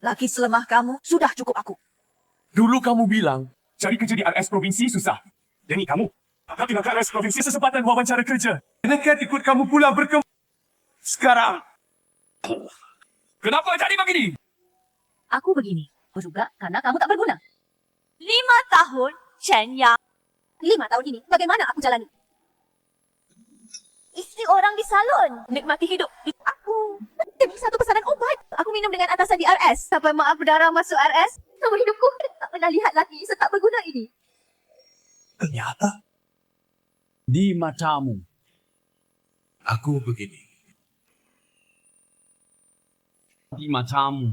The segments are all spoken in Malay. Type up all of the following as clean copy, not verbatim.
Laki selemah kamu, sudah cukup aku. Dulu kamu bilang, cari kerja di RS Provinsi susah. Dan ini kamu. Kau tinggal ke RS Provinsi sesempatan wawancara kerja. Nekat ikut kamu pulang berkembang. Sekarang, kenapa jadi begini? Aku begini, juga karena kamu tak berguna. 5 tahun, Chen Yang. 5 tahun ini, bagaimana aku jalani? Isteri orang di salon, nikmati hidup. Aku demi satu pesanan obat. Aku minum dengan atasan di RS. Sampai maaf berdarah masuk RS. Seumur hidupku tak pernah lihat laki setak berguna ini. Ternyata, Di matamu, aku begini. di matamu.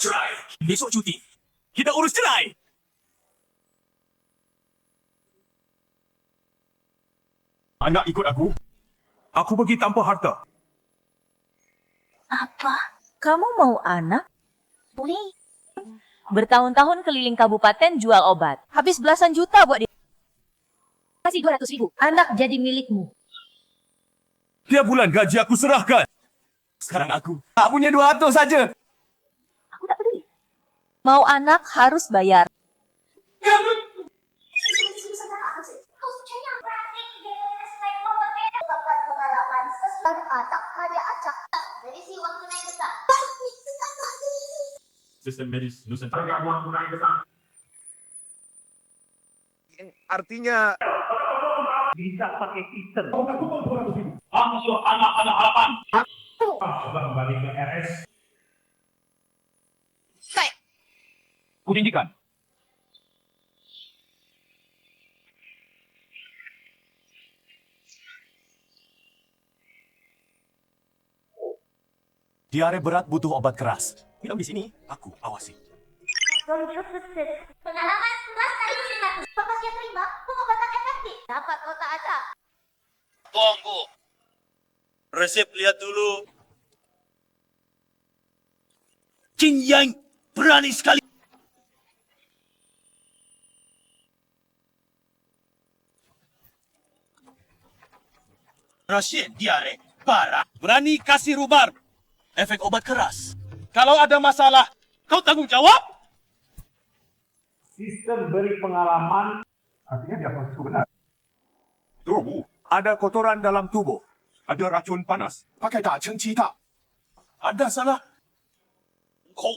Cerai. Besok cuti. Kita urus cerai. Anak ikut aku. Aku pergi tanpa harta. Apa? Kamu mau anak? Boleh. Bertahun-tahun keliling kabupaten jual obat. Habis belasan juta buat dia. Kasih 200.000. Anak jadi milikmu. Tiap bulan gaji aku serahkan. Sekarang aku tak punya 200 saja. Aku tak peduli. Mau anak harus bayar. Sistem medis Nusantara uang tunai besar. Artinya Bisa pakai sistem. Masuk anak-anak harapan. Coba kembali ke RS. Kutinggikan. Diare berat butuh obat keras. Minum di sini, aku awasi. Pengalaman 11 kali 500. Pasien terima pengobatan efektif. Dapat kota ada. tunggu. Resep lihat dulu. Qin Yang berani sekali. Pasien diare parah. Berani kasih rhubarb. Efek obat keras. Kalau ada masalah, kau tanggung jawab. Sistem beri pengalaman. Artinya dia harus benar. Tubuh, ada kotoran dalam tubuh. Ada racun panas. Pakai tak cengci tak. Ada salah. Kau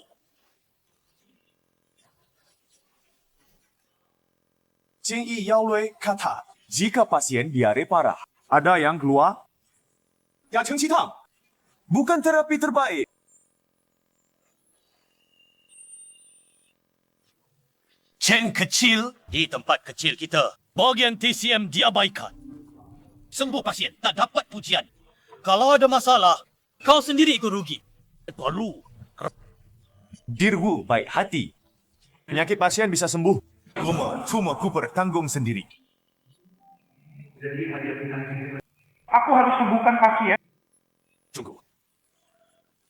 Jingyi Yaolui kata, jika pasien diare parah, ada yang keluar? Ya cengci tang. Bukan terapi terbaik. Chen kecil di tempat kecil kita. Bagian TCM diabaikan. Sembuh pasien tak dapat pujian. Kalau ada masalah, kau sendiri ikut rugi. Perlu. Dirwu baik hati. Penyakit pasien bisa sembuh. Cuma ku bertanggung sendiri. Aku harus sembuhkan pasien. Tunggu.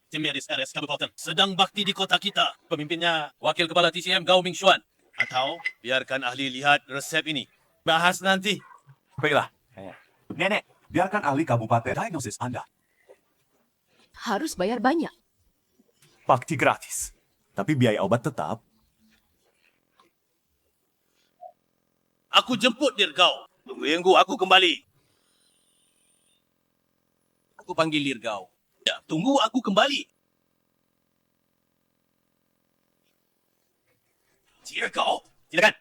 Tim medis RS Kabupaten sedang bakti di kota kita. Pemimpinnya Wakil Kepala TCM Gao Mingxuan. Atau biarkan ahli lihat resep ini. Bahas nanti. Baiklah. Nenek, biarkan ahli kabupaten diagnosis Anda. Harus bayar banyak. Bakti gratis. Tapi biaya obat tetap. Aku jemput Dirgau. Tunggu aku kembali. Aku panggil Dirgau. Ya, tunggu aku kembali. Dirgau, silakan.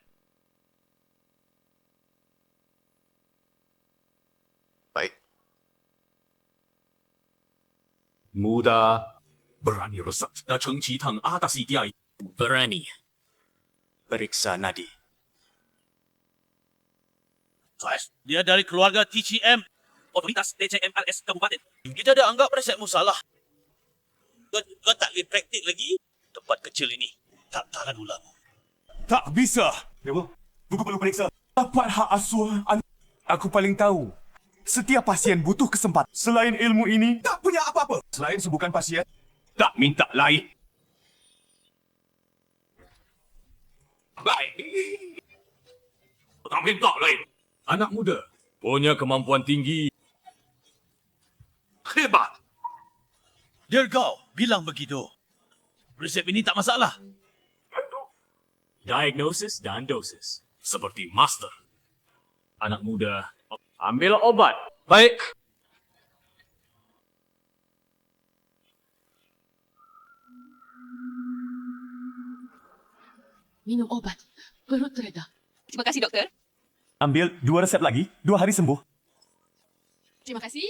Baik. Muda berani rusak. Na cengci tang atasi dia. Berani. Periksa nadi. Dia dari keluarga TCM. Otoritas TCMRS Kabupaten. Kita dah anggap resepmu salah. Kau tak boleh praktik lagi? Tempat kecil ini tak tahan ulang. Tak bisa. Dewa, buku perlu periksa. Dapat hak asuh. Aku paling tahu. Setiap pasien butuh kesempatan. Selain ilmu ini, tak punya apa-apa. Selain sembuhkan pasien, tak minta lain. Baik. Tak minta lain. Anak muda. Punya kemampuan tinggi. Hebat. Dirgau bilang begitu. Resep ini tak masalah. Diagnosis dan dosis. Seperti master. Anak muda. Ambil obat. Baik. Minum obat. Perut reda. Terima kasih, dokter. Ambil 2 resep lagi, 2 hari sembuh. Terima kasih.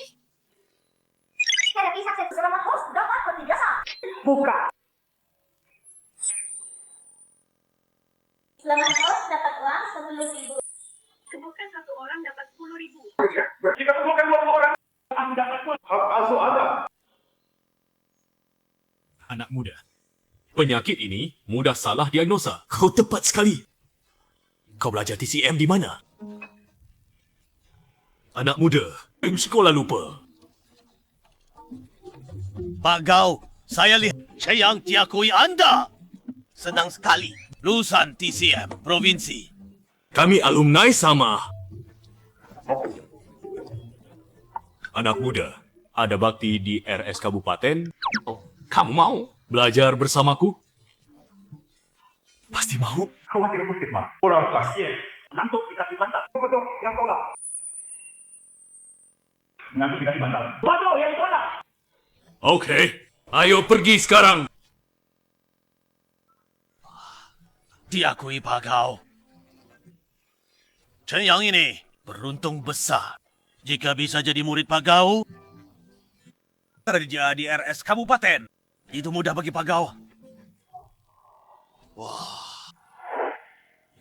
Terapi sukses selama host dapat seperti biasa. Buka. Selama host dapat uang 10.000. Sembuhkan 1 orang dapat 10.000. Jika sembuhkan 20 orang, Anda dapat hak asuh Anda. Anak muda. Penyakit ini mudah salah diagnosa. Kau tepat sekali. Kau belajar TCM di mana? Anak muda. Sekolah lupa. Pak Gau, saya lihat Cheyang diakui anda. Senang sekali. Lulusan TCM Provinsi. Kami alumni sama. Anak muda. Ada bakti di RS Kabupaten. Oh, kamu mau belajar bersamaku? Pasti mau. Khawatir puskesmas. Orang pasien. Ngantuk dikasih bantal. Betul, yang tolak. Ngantuk dikasih bantal. Betul, yang tolak. Oke, ayo pergi sekarang. Diakui Pak Gau. Chen Yang ini beruntung besar. Jika bisa jadi murid Pak Gau, kerja di RS Kabupaten. Itu mudah bagi Pak Gau.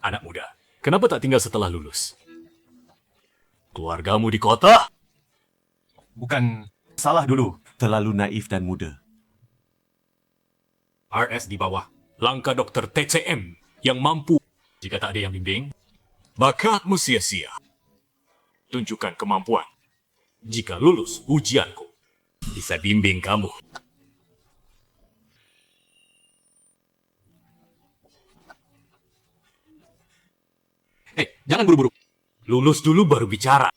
Anak muda, kenapa tak tinggal setelah lulus? Keluargamu di kota? Bukan salah dulu. Terlalu naif dan muda. RS di bawah. Langkah dokter TCM yang mampu. Jika tak ada yang bimbing, bakatmu sia-sia. Tunjukkan kemampuan. Jika lulus ujianku, bisa bimbing kamu. Jangan buru-buru. Lulus dulu baru bicara.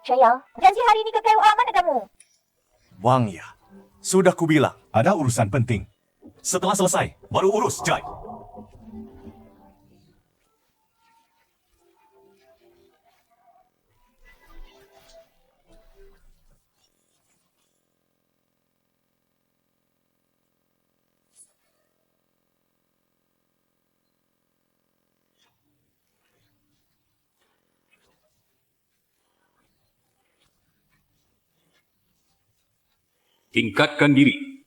Sayang, janji hari ini ke KUA mana kamu? Wang ya. Sudah kubilang, ada urusan penting. Setelah selesai, baru urus, Jai. Tingkatkan diri.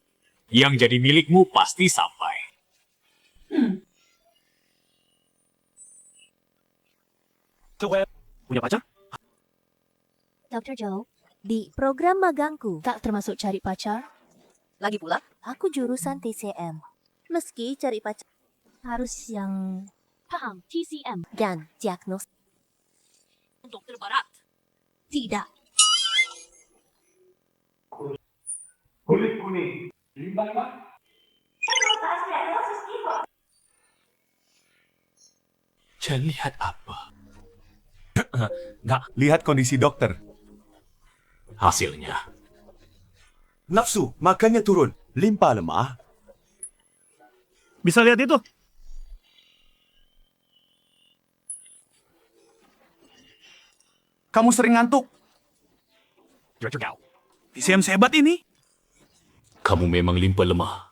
Yang jadi milikmu pasti sampai. Punya pacar? Dr. Joe, di program magangku tak termasuk cari pacar. Lagi pula, Aku jurusan TCM. Meski cari pacar harus yang Paham, TCM. dan diagnos. Dokter Barat. Tidak. Kulit kuning. Jangan lihat apa. Nggak, lihat kondisi dokter. Hasilnya. Nafsu, makannya turun. Limpa lemah. Bisa lihat itu? Kamu sering ngantuk. TCM sehebat ini. Kamu memang limpa lemah.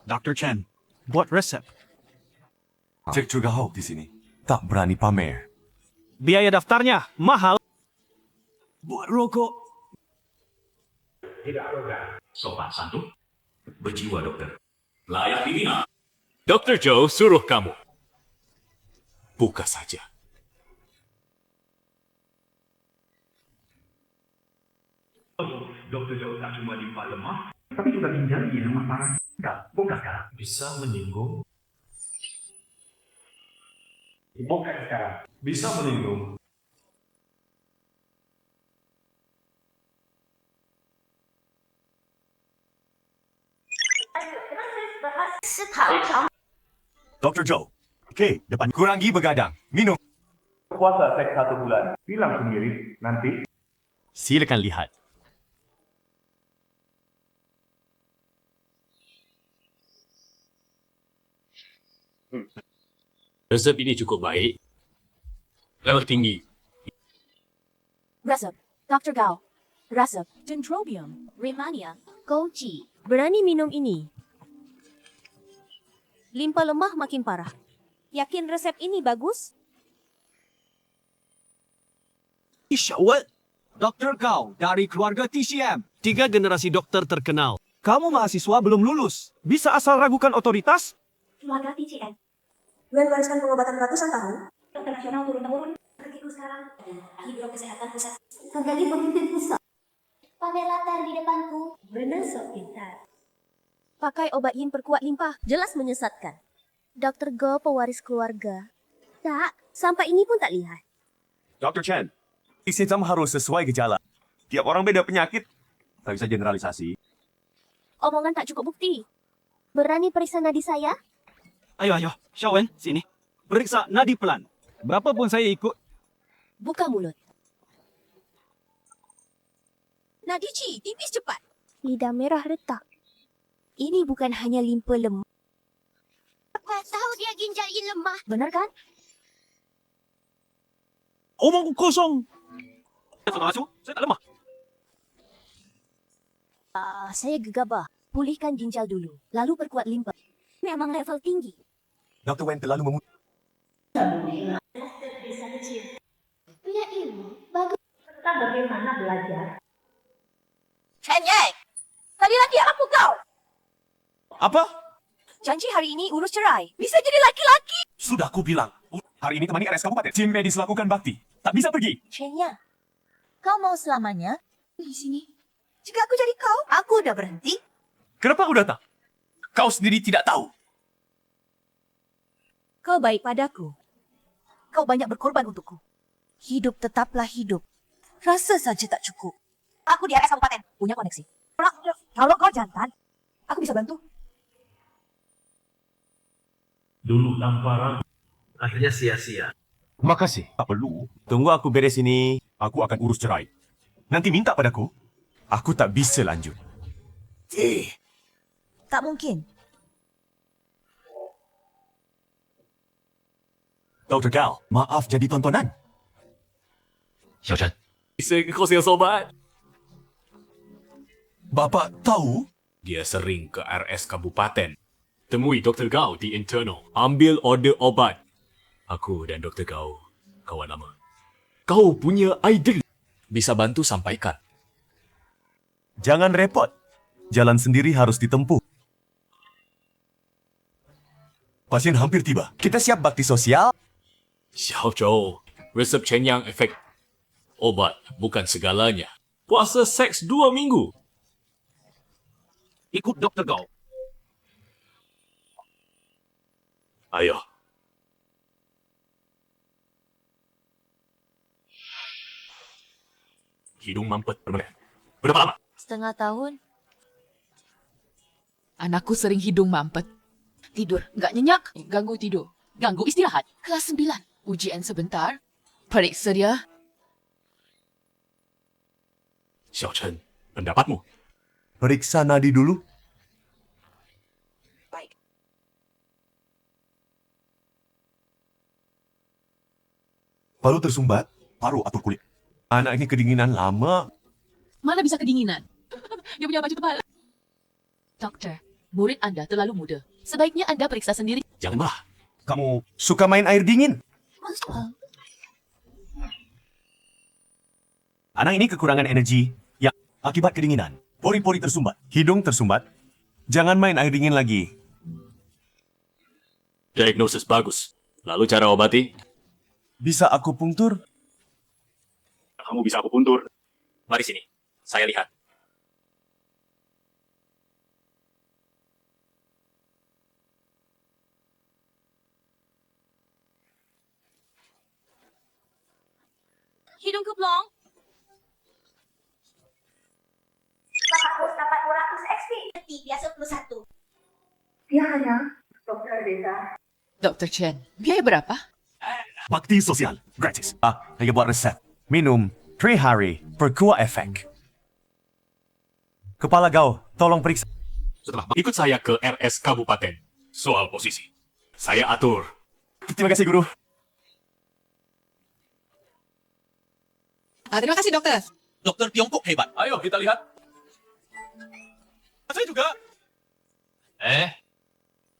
Dr. Chen, buat resep. Cek juga di sini. Tak berani pamer. Biaya daftarnya mahal. Buat rokok. Sopan santun. Berjiwa dokter. Layak dibina. Dr. Joe suruh kamu. Buka saja. Dokter Joe tak cuma limpa lemah, tapi juga ginjal yang lemah parah. Buka sekarang. Bisa menyinggung. Buka sekarang. Bisa menyinggung. Dr. Joe. Okey, depan kurangi begadang. Minum. Puasa seks 1 bulan. Bilang sendiri, nanti Silakan lihat. Resep ini cukup baik. Level tinggi. Resep, Dr. Gao. Resep, Dendrobium. Rehmannia. Goji. Berani minum ini. Limpa lemah makin parah. Yakin resep ini bagus? Syawat. Dr. Gao dari keluarga TCM. 3 generasi dokter terkenal. Kamu mahasiswa belum lulus. Bisa asal ragukan otoritas? Keluarga TCM. Gue wariskan pengobatan ratusan tahun. Dokter nasional turun-temurun. Kakiku sekarang. Hidro kesehatan pusat. Kaki pemimpin pusat. Pamer latar di depanku. Benar sok pintar. Pakai obat yin perkuat limpa. Jelas menyesatkan. Dr. Go pewaris keluarga. Tak, sampai ini pun tak lihat. Dr. Chen. Sistem harus sesuai gejala. Tiap orang beda penyakit. Tak bisa generalisasi. Omongan tak cukup bukti. Berani periksa nadi saya? Ayo, Syawan, sini. Periksa nadi pelan. Berapa pun saya ikut. Buka mulut. Nadi Ci, tipis cepat. Lidah merah retak. Ini bukan hanya limpa lemah. Tahu dia ginjal yin lemah. Benar kan? Omongku kosong. Saya tak lemah. Saya gegabah. Pulihkan ginjal dulu. Lalu perkuat limpa. Memang level tinggi. Dr. Wen terlalu memuji. Punya ilmu. Bagus. Tentang bagaimana belajar. Chen Yang! Tadi lagi aku kau! Apa? Janji hari ini urus cerai. Bisa jadi laki-laki. Sudah aku bilang. Hari ini temani RS Kabupaten. Tim medis lakukan bakti. Tak bisa pergi. Chen Yang, kau mau selamanya di sini? Jika aku jadi kau, aku udah berhenti. Kenapa udah tak? Kau sendiri tidak tahu. Kau baik padaku. Kau banyak berkorban untukku. Hidup tetaplah hidup. Rasa saja tak cukup. Aku di RS Kabupaten. Punya koneksi. Kalau kau jantan, aku bisa bantu. dulu tanpa ragu. Akhirnya sia-sia. Makasih. Tak perlu. Tunggu aku beres ini. Aku akan urus cerai. Nanti minta padaku. Aku tak bisa lanjut. Tak mungkin. Dr. Gao, maaf jadi tontonan. Xiao Chen. Bisa kau sales obat? Bapak tahu? Dia sering ke RS Kabupaten. Temui Dr. Gao di internal. Ambil order obat. Aku dan Dr. Gao kawan lama. Kau punya idea. Bisa bantu sampaikan. Jangan repot. Jalan sendiri harus ditempuh. Pasien hampir tiba. Kita siap bakti sosial. Xiao Zhou, resep Chen Yang efek. Obat bukan segalanya. Puasa seks 2 minggu. Ikut Dr. Gao. Ayo. Hidung mampet berapa? Berapa lama? Setengah tahun. Anakku sering hidung mampet. Tidur, nggak nyenyak, ganggu tidur. Ganggu istirahat. Kelas 9. Ujian sebentar. Periksa dia. Xiao Chen, pendapatmu? Periksa nadi dulu. Baik. Paru tersumbat, paru atur kulit. Anak ini kedinginan lama. Mana bisa kedinginan? Dia punya baju tebal. Dokter, murid Anda terlalu muda. Sebaiknya Anda periksa sendiri. Jangan marah. Kamu suka main air dingin? Anak ini kekurangan energi yang akibat kedinginan. Pori-pori tersumbat, hidung tersumbat. Jangan main air dingin lagi. Diagnosis bagus. Lalu cara obati? Bisa aku punktur? Kamu bisa aku puntur. Mari sini. Saya lihat. Hidung keblong. Bapak bos dapat 200 XP. Biasa 21. Dia hanya dokter desa. Dr. Chen, biaya berapa? Bakti sosial. Gratis. Saya buat resep. Minum 3 hari. Berkuat efek. Kepala Gau, tolong periksa. Setelah ikut saya ke RS Kabupaten. Soal posisi. Saya atur. Terima kasih, Guru. Terima kasih, dokter. Dokter Tiongkok hebat. Ayo kita lihat. Saya juga.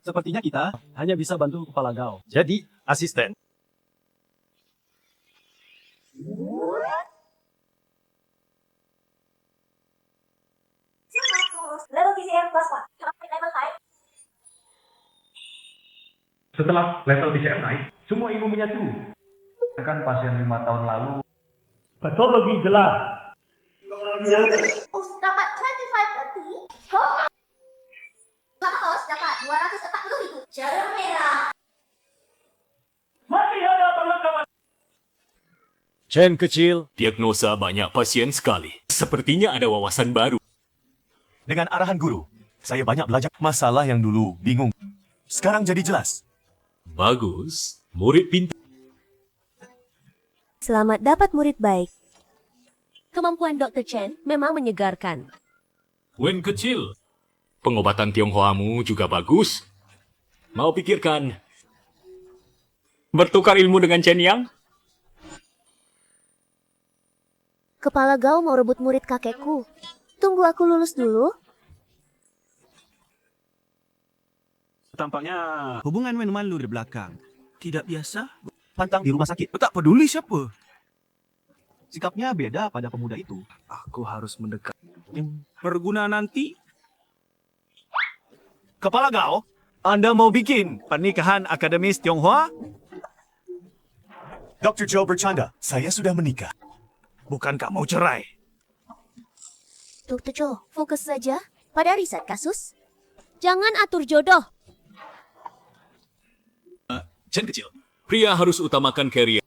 Sepertinya kita hanya bisa bantu kepala Gao. Jadi, asisten. Level TCM kelas 1. Level 5. Setelah level TCM naik, semua ibu menyatu. Kan pasien 5 tahun lalu. Betul lebih jelas. Dapat 25 Host dapat 240.000. Jarum merah. Masih ada perlengkapan. Chen kecil. Diagnosa banyak pasien sekali. Sepertinya ada wawasan baru. Dengan arahan guru, saya banyak belajar masalah yang dulu bingung. Sekarang jadi jelas. Bagus. Murid pintar. Selamat dapat murid baik. Kemampuan Dr. Chen memang menyegarkan. Wen kecil. Pengobatan Tionghoamu juga bagus. Mau pikirkan bertukar ilmu dengan Chen Yang? Kepala Gao mau rebut murid kakekku. Tunggu aku lulus dulu. Tampaknya hubungan Wen malu di belakang. Tidak biasa. Pantang di rumah sakit. Tak peduli siapa. Sikapnya beda pada pemuda itu. Aku harus mendekat. Berguna nanti. Kepala Gao, Anda mau bikin pernikahan akademis Tionghoa? Dr. Joe bercanda. Saya sudah menikah. Bukankah mau cerai? Dr. Cho, fokus saja pada riset kasus. Jangan atur jodoh. Chen kecil. Pria harus utamakan karier.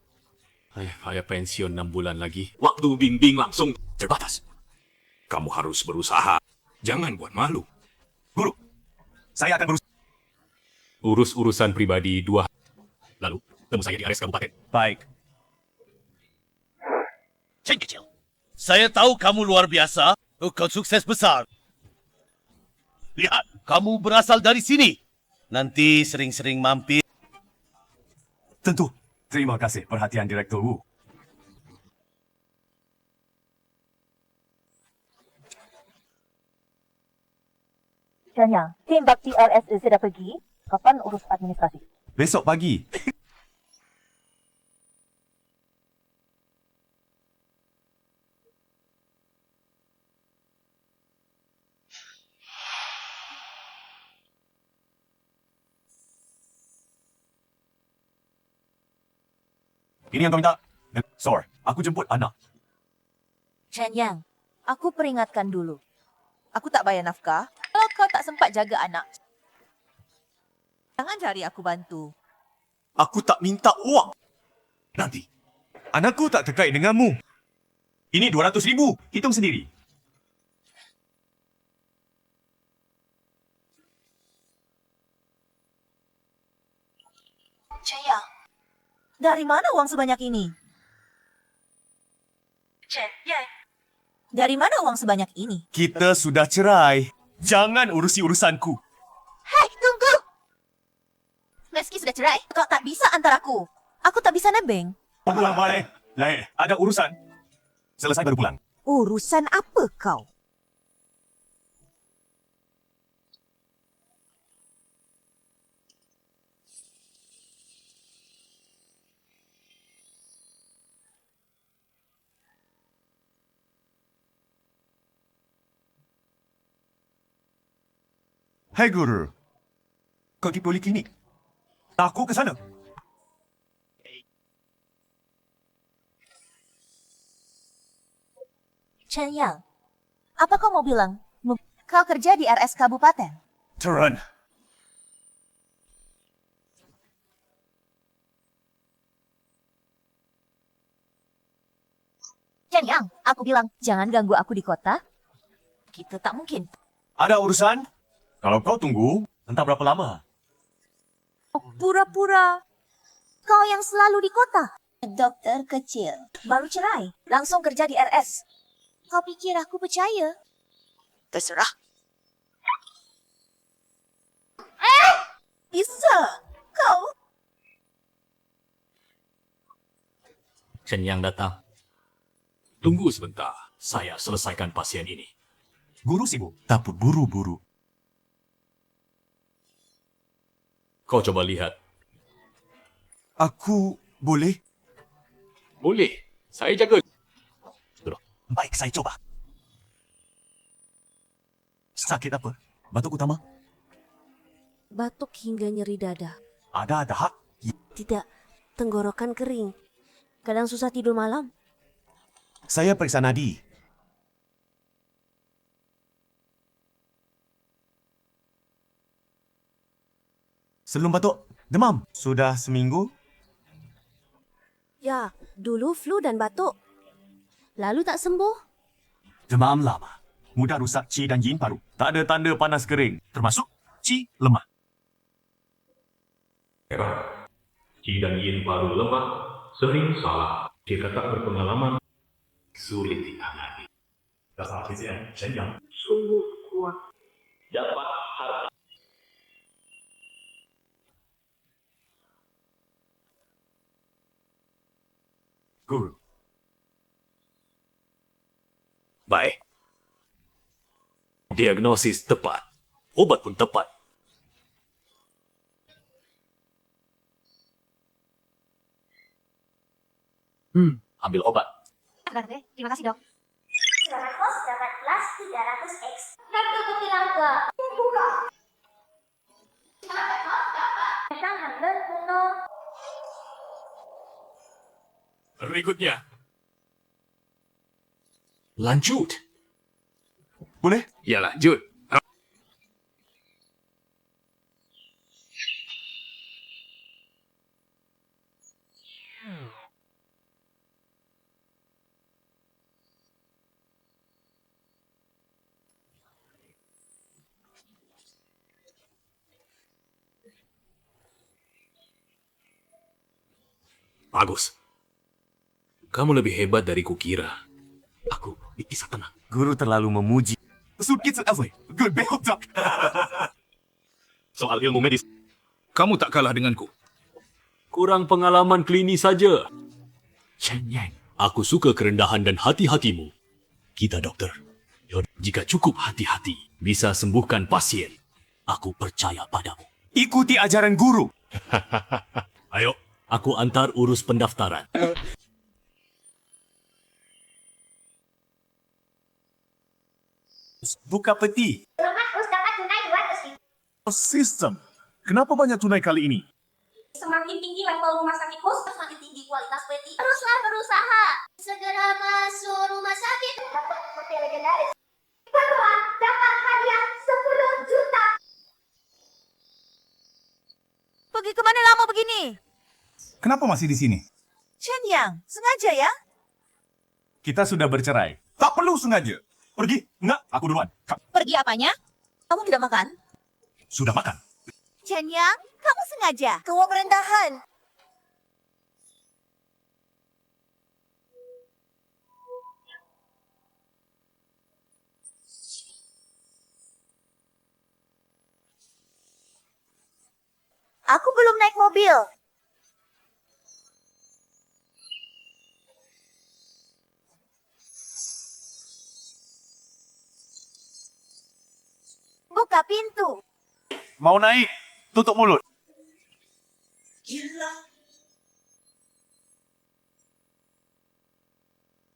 Saya pensiun 6 bulan lagi. Waktu bimbing langsung terbatas. Kamu harus berusaha. Jangan buat malu. Guru, saya akan berusaha. Urus urusan pribadi 2 hari. Lalu, temu saya di RS Kabupaten. Baik. Chen kecil. Saya tahu kamu luar biasa. Kau sukses besar. Lihat, kamu berasal dari sini. Nanti sering-sering mampir. Tentu. Terima kasih perhatian Direktur Wu. Chen Yang, tim bakti RS sudah pergi. Kapan urus administrasi? Besok pagi. Ini yang kau minta. Sor, aku jemput anak. Chen Yang, aku peringatkan dulu. Aku tak bayar nafkah kalau kau tak sempat jaga anak. Jangan cari aku bantu. Aku tak minta uang. Nanti. Anakku tak terkait denganmu. Ini 200,000. Hitung sendiri. Chen Yang, dari mana uang sebanyak ini? Chen Yang, dari mana uang sebanyak ini? Kita sudah cerai. Jangan urusi urusanku. Hei, tunggu! Meski sudah cerai, kau tak bisa antar aku. Aku tak bisa nebeng. Pulang balik. Lain, ada urusan. Selesai baru pulang. Urusan apa kau? Hai Guru. Kau di poliklinik. Aku ke sana. Chen Yang, apa kau mau bilang? Kau kerja di RS Kabupaten? Turun. Chen Yang, aku bilang jangan ganggu aku di kota. Kita tak mungkin. Ada urusan? Kalau kau tunggu, Entah berapa lama. Pura-pura. Kau yang selalu di kota. Dokter kecil. Baru cerai. Langsung kerja di RS. Kau pikir aku percaya? Terserah. Bisa. Kau. Chen Yang datang. Tunggu sebentar. Saya selesaikan pasien ini. Guru sibuk, tapi buru-buru. Kau coba lihat. Aku boleh? Boleh. Saya jaga. Baik, saya coba. Sakit apa? Batuk utama? Batuk hingga nyeri dada. Ada hak? Tidak, tenggorokan kering. Kadang susah tidur malam. Saya periksa nadi. Sebelum batuk, demam. Sudah seminggu? Ya, dulu flu dan batuk. Lalu tak sembuh. Demam lama. Mudah rusak qi dan yin paru. Tak ada tanda panas kering. Termasuk qi lemah. Qi dan yin paru lemah, sering salah. Jika tak berpengalaman, sulit ditangani. Dasar PCM, Chen Yang. Sungguh kuat. Dapat harta. Guru. Baik. Diagnosis tepat. Obat pun tepat. Ambil obat. Terima kasih, Dok. Silakan host dapat plus 300x. Kartu bukti langka. Buka. Silakan host dapat. Sang handal kuno. Berikutnya. Lanjut. Boleh? Ya, lanjut. Bagus. Kamu lebih hebat dari kukira. Aku bisa tenang. Guru terlalu memuji. Sudkit Asli. Good build up. Soal ilmu medis, kamu tak kalah denganku. Kurang pengalaman klinis saja. Chen Yang. Aku suka kerendahan dan hati-hatimu. Kita dokter. Jika cukup hati-hati, bisa sembuhkan pasien. Aku percaya padamu. Ikuti ajaran guru. Ayo, aku antar urus pendaftaran. Buka peti. Selamat host dapat tunai 200.000. Sistem. Kenapa banyak tunai kali ini? Semakin tinggi level rumah sakit host, semakin tinggi kualitas peti. Teruslah berusaha. Segera masuk rumah sakit. Dapat seperti legendaris. Penuhan dapat hadiah 10 juta. Pergi kemana lama begini? Kenapa masih di sini? Chen Yang, sengaja ya? Kita sudah bercerai. Tak perlu sengaja. Pergi. Enggak, aku duluan. Pergi apanya? Kamu tidak makan? Sudah makan. Chen Yang, kamu sengaja. Kewa perendahan. Aku belum naik mobil. Buka pintu. Mau naik? Tutup mulut.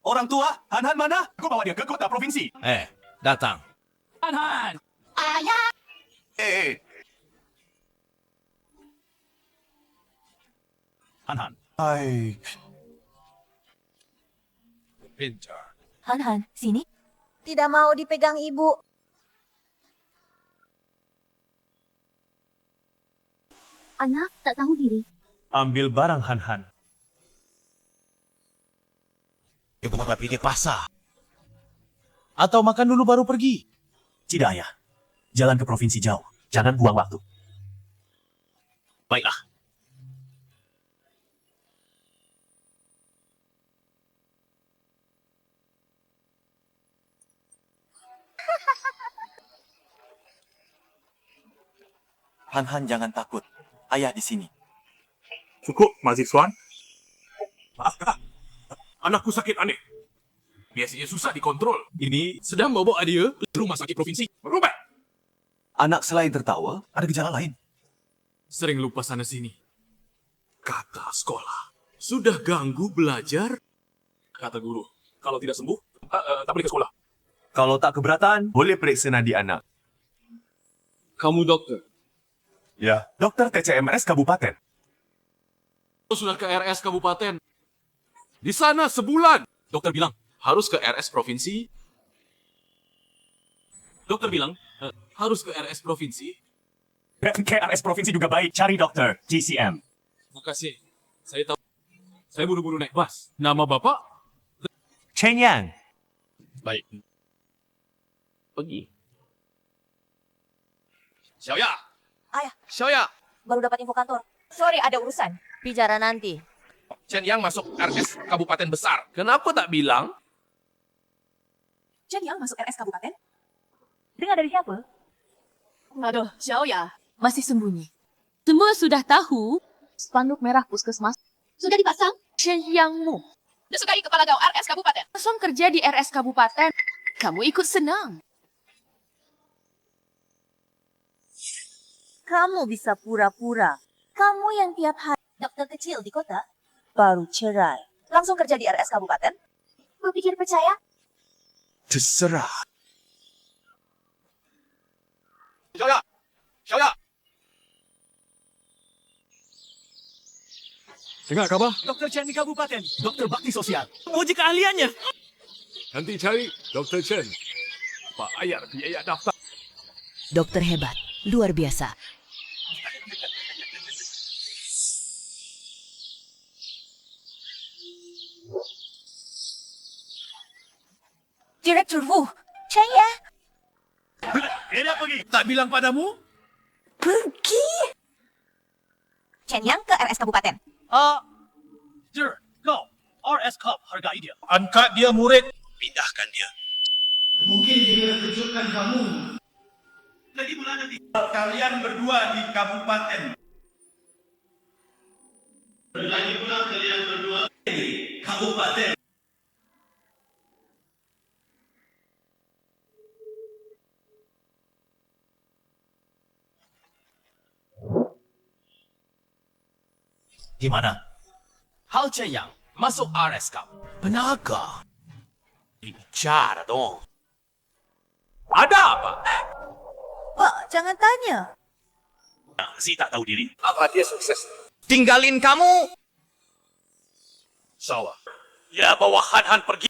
Orang tua, Han-Han mana? Aku bawa dia ke kota provinsi. Datang. Han-Han! Ayah. Han-Han. Hai. Pintar. Han-Han, sini. Tidak mau dipegang ibu. Anak tak tahu diri. Ambil barang Han-Han. Ibu mau pergi ke pasar. Atau makan dulu baru pergi. Tidak, ayah. Jalan ke provinsi jauh. Jangan buang waktu. Baiklah. Han, jangan takut. Ayah di sini. Cukup, mahasiswa. Anakku sakit aneh. Biasanya susah dikontrol. Ini sedang bawa dia ke rumah sakit provinsi. Berubat. Anak selain tertawa, ada gejala lain. Sering lupa sana sini. Kata sekolah. Sudah ganggu belajar. Kata guru. Kalau tidak sembuh, tak boleh ke sekolah. Kalau tak keberatan, boleh periksa nadi anak. Kamu dokter. Ya, dokter TCMRS Kabupaten. Sudah ke RS Kabupaten. Di sana sebulan. Dokter bilang, harus ke RS Provinsi. Dokter bilang, harus ke RS Provinsi. Ke RS Provinsi juga baik. Cari dokter, TCM. Makasih. Saya tahu. Saya buru-buru naik bus. Nama bapak? Chen Yang. Baik. Pergi. Xiaoya. Ayah, Xiaoya, baru dapat info kantor. Sorry, ada urusan. Bicara nanti. Chen Yang masuk RS Kabupaten Besar. Kenapa tak bilang? Chen Yang masuk RS Kabupaten? Dengar dari siapa? Aduh, Xiaoya. Masih sembunyi. Semua sudah tahu. Spanduk merah puskesmas sudah dipasang. Chen Yangmu. Dia kepala gaul RS Kabupaten. Langsung kerja di RS Kabupaten. Kamu ikut senang. Kamu bisa pura-pura. Kamu yang tiap hari dokter kecil di kota, baru cerai. Langsung kerja di RS Kabupaten? Berpikir percaya? Terserah. Xiaoya, Xiaoya. Dengar khabar? Dokter Chen di kabupaten. Dokter bakti sosial. Uji keahliannya. Nanti cari Dr. Chen. Bayar biaya daftar. Dokter hebat, luar biasa. Direktur Wu, saya Enak pergi. Tak bilang padamu? pergi. Chen Yang ke RS Kabupaten. Kau, RS Cup, hargai dia. Angkat dia murid, pindahkan dia. Mungkin dia kejutkan kamu. Jadi bulan nanti, kalian berdua di kabupaten. Lagi pula kalian berdua di kabupaten. Gimana? Hal Chen Yang masuk RS Cup. Benarkah? Bicara dong. Ada apa? Pak, jangan tanya. Si tak tahu diri. Apa dia sukses? Tinggalin kamu. Sawa. Ya bawa Han pergi.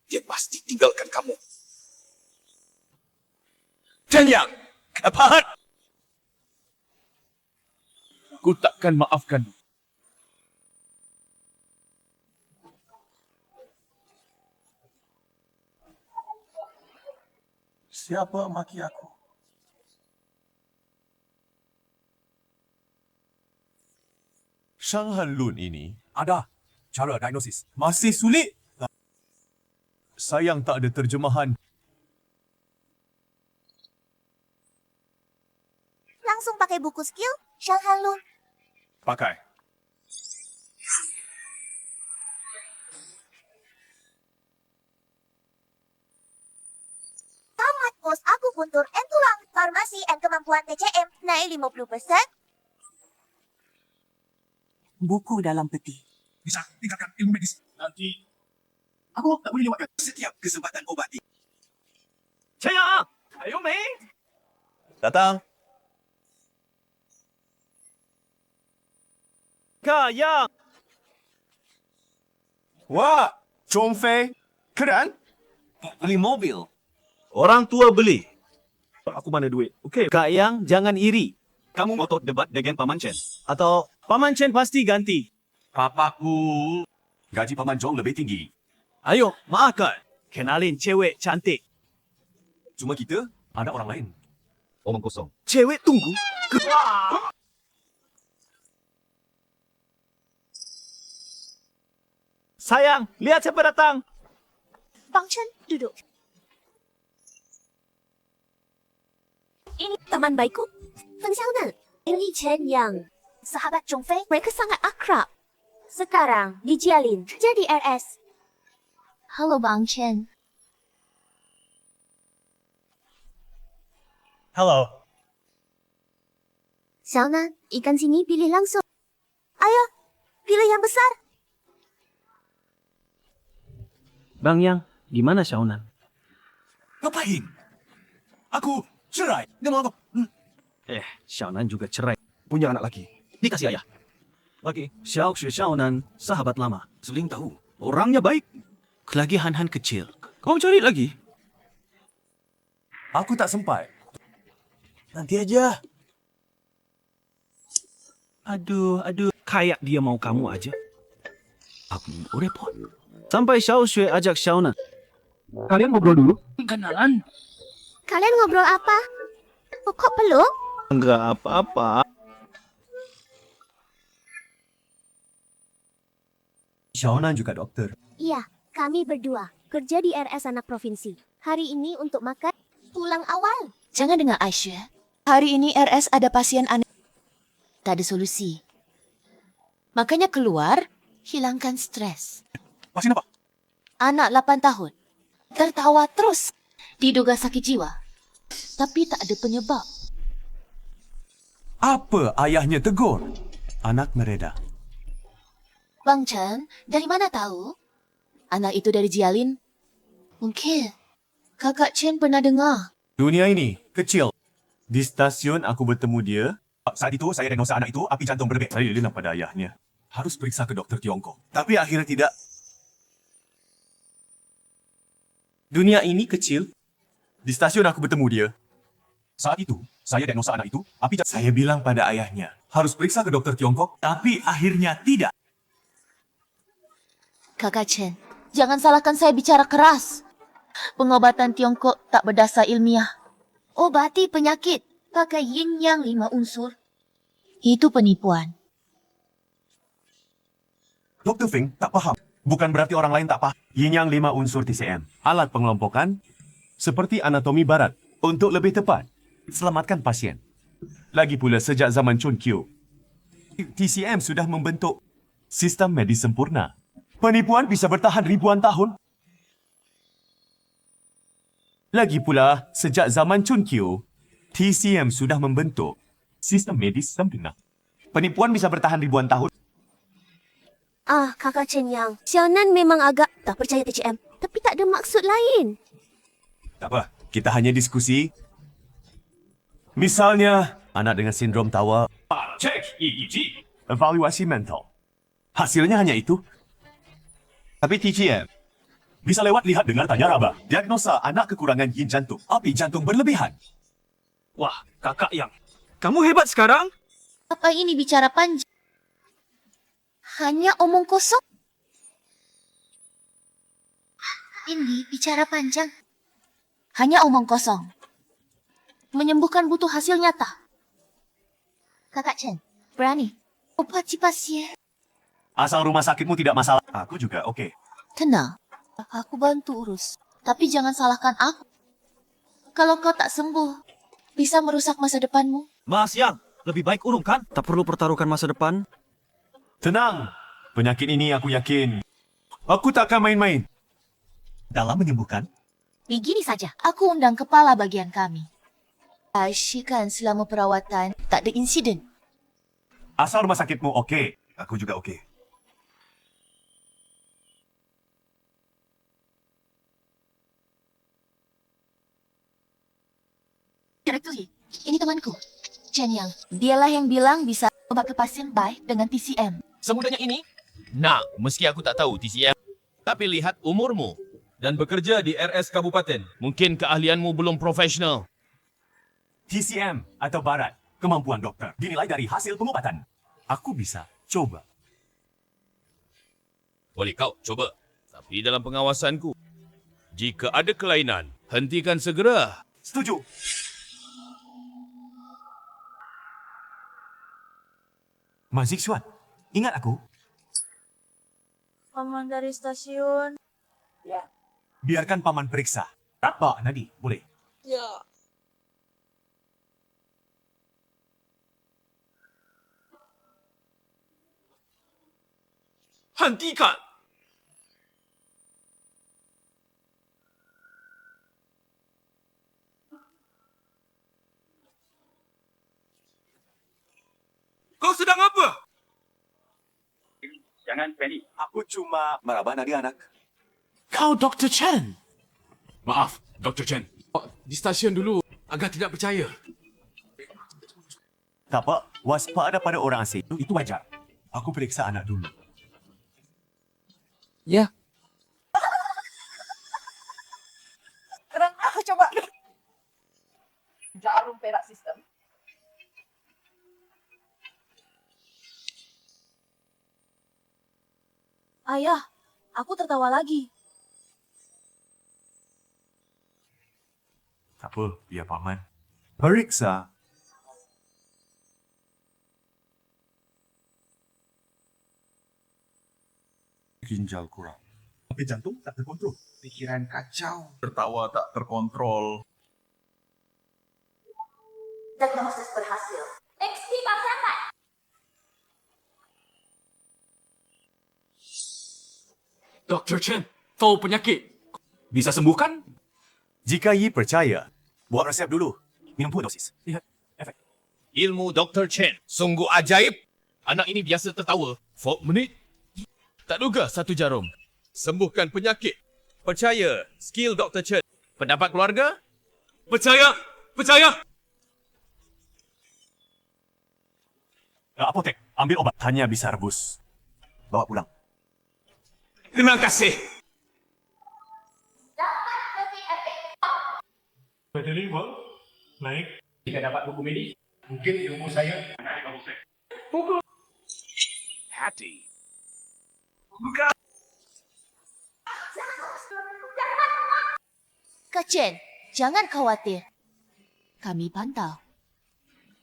Dia pasti tinggalkan kamu. Chen Yang, kapan? Ku takkan maafkan. Siapa maki aku? Shang Han Lun ini ada cara diagnosis. Masih sulit. Sayang tak ada terjemahan. Langsung pakai buku skill, Shang Han Lun. Pakai. Tamat bos aku puntur and tulang. Farmasi and kemampuan TCM naik 50%. Buku dalam peti. Bisa tinggalkan ilmu medis. Nanti aku tak boleh lewatkan setiap kesempatan obati. Chen Yang, ayo Mei. Datang. Kak Yang. Wah, Chong Fei. Keren? Beli mobil. Orang tua beli. Aku mana duit? Okey. Kak Yang, jangan iri. Kamu mau debat dengan Paman Chen? Atau Paman Chen pasti ganti? Papaku. Gaji Paman Chong lebih tinggi. Ayo, maafkan. Kenalin cewek cantik. Cuma kita ada orang lain. Omong kosong. Cewek tunggu. Sayang, lihat siapa datang. Bang Chen, duduk. Ini teman baikku, Feng Xiaonan, Li Chen Yang, sahabat Zhong Fei. Mereka sangat akrab. Sekarang di Jialin, jadi RS. Halo Bang Chen. Hello. Xiaonan, ikan sini pilih langsung. Ayo, pilih yang besar. Bang Yang, gimana Xiaonan? Ngapain? Aku cerai. Dia mau apa? Xiaonan juga cerai. Punya anak lagi. Dikasih ayah. Lagi, Xiao Xue Xiaonan, sahabat lama. Seling tahu, orangnya baik. Lagi Han kecil. Kau cari lagi? Aku tak sempat. Nanti aja. Aduh. Kayak dia mau kamu aja. Aku repot. Sampai Xiao Xue ajak Xiaonan. Kalian ngobrol dulu? Kenalan. Kalian ngobrol apa? Kok peluk? Enggak apa-apa. Xiaonan juga dokter. Iya, kami berdua kerja di RS anak provinsi. Hari ini untuk makan pulang awal. Jangan dengar Aisyah. Hari ini RS ada pasien aneh. Tak ada solusi. Makanya keluar, hilangkan stres. Pasien apa? Anak 8 tahun. Tertawa terus. Diduga sakit jiwa. Tapi tak ada penyebab. Apa ayahnya tegur? Anak mereda. Bang Chen, dari mana tahu? Anak itu dari Jialin? Mungkin. Kakak Chen pernah dengar. Dunia ini kecil. Di stasiun aku bertemu dia. Saat itu saya diagnosa anak itu api jantung berlebih. Saya lilin pada ayahnya. Harus periksa ke dokter Tiongkok. Tapi akhirnya tidak. Dunia ini kecil. Di stasiun aku bertemu dia. Saat itu saya diagnosa anak itu api jantung. Saya bilang pada ayahnya harus periksa ke dokter Tiongkok. Tapi akhirnya tidak. Kakak Chen, jangan salahkan saya bicara keras. Pengobatan Tiongkok tak berdasar ilmiah. Obati penyakit pakai yin yang 5 unsur. Itu penipuan. Dr. Feng tak paham. Bukan berarti orang lain tak paham. Yin yang 5 unsur TCM. Alat pengelompokan seperti anatomi barat. Untuk lebih tepat, selamatkan pasien. Lagi pula sejak zaman Chun Kyu, TCM sudah membentuk sistem medis sempurna. Penipuan bisa bertahan ribuan tahun. Lagi pula, sejak zaman Chun Kyu, TCM sudah membentuk sistem medis sempurna. Penipuan bisa bertahan ribuan tahun. Kakak Chen Yang, Xiaonan memang agak tak percaya TCM. Tapi tak ada maksud lain. Tak apa, kita hanya diskusi. Misalnya, anak dengan sindrom tawa, Cek EEG. evaluasi mental. Hasilnya hanya itu. Tapi TCM bisa lewat lihat dengar tanya raba. Diagnosa anak kekurangan yin jantung, api jantung berlebihan. Wah, kakak Yang. Kamu hebat sekarang? Apa ini bicara panjang? Hanya omong kosong? Ini bicara panjang. Hanya omong kosong. Menyembuhkan butuh hasil nyata. Kakak Chen, berani. Obati pasien. Asal rumah sakitmu tidak masalah. Aku juga oke. Tenang, aku bantu urus. Tapi jangan salahkan aku. Kalau kau tak sembuh, bisa merusak masa depanmu. Mas Yang, lebih baik urung kan? Tak perlu pertaruhkan masa depan. Tenang, penyakit ini aku yakin. Aku tak akan main-main. Dalam menyembuhkan, Begini saja, aku undang kepala bagian kami. Pastikan selama perawatan tak ada insiden. asal rumah sakitmu oke. Aku juga oke. Direktur, ini temanku, Chen Yang. Dialah yang bilang bisa obat ke pasien baik dengan TCM. Semudahnya ini? Nak, meski aku tak tahu TCM. Tapi lihat umurmu. Dan bekerja di RS Kabupaten. Mungkin keahlianmu belum profesional. TCM atau barat, kemampuan dokter dinilai dari hasil pengobatan. Aku bisa coba. Boleh kau coba. Tapi dalam pengawasanku. Jika ada kelainan, hentikan segera. Setuju. Mazik Suat, ingat aku? Paman dari stasiun. Biarkan paman periksa. Pak Nadi, boleh? Ya. Hentikan! Kau sedang apa? Jangan panik. Aku cuma meraba nadi anak. Kau Dr. Chen. Maaf, Dr. Chen. Di stesen dulu agak tidak percaya. Tak apa, waspada pada orang asing. Itu wajar. Aku periksa anak dulu. Ya. Sekarang aku coba. Jarum perak sistem. Ayah, aku tertawa lagi. Tak apa, biar paman. Periksa. Ginjal kurang. Tapi jantung tak terkontrol. Pikiran kacau. Tertawa tak terkontrol. Diagnosis berhasil. XP pasangan. Dr. Chen, tahu penyakit. Bisa sembuhkan? Jika Yi percaya, buat resep dulu. Minum 2 dosis. Lihat efek. Ilmu Dr. Chen sungguh ajaib. Anak ini biasa tertawa. 4 minit. Tak duga 1 jarum. Sembuhkan penyakit. Percaya, skill Dr. Chen. Pendapat keluarga? Percaya! Percaya! Apotek, ambil obat. Hanya bisa rebus. Bawa pulang. Terima kasih. Bateri bang, naik. Jika dapat buku medis, mungkin ilmu saya akan dibangsa. Hati. Kak Chen, jangan khawatir. Kami pantau.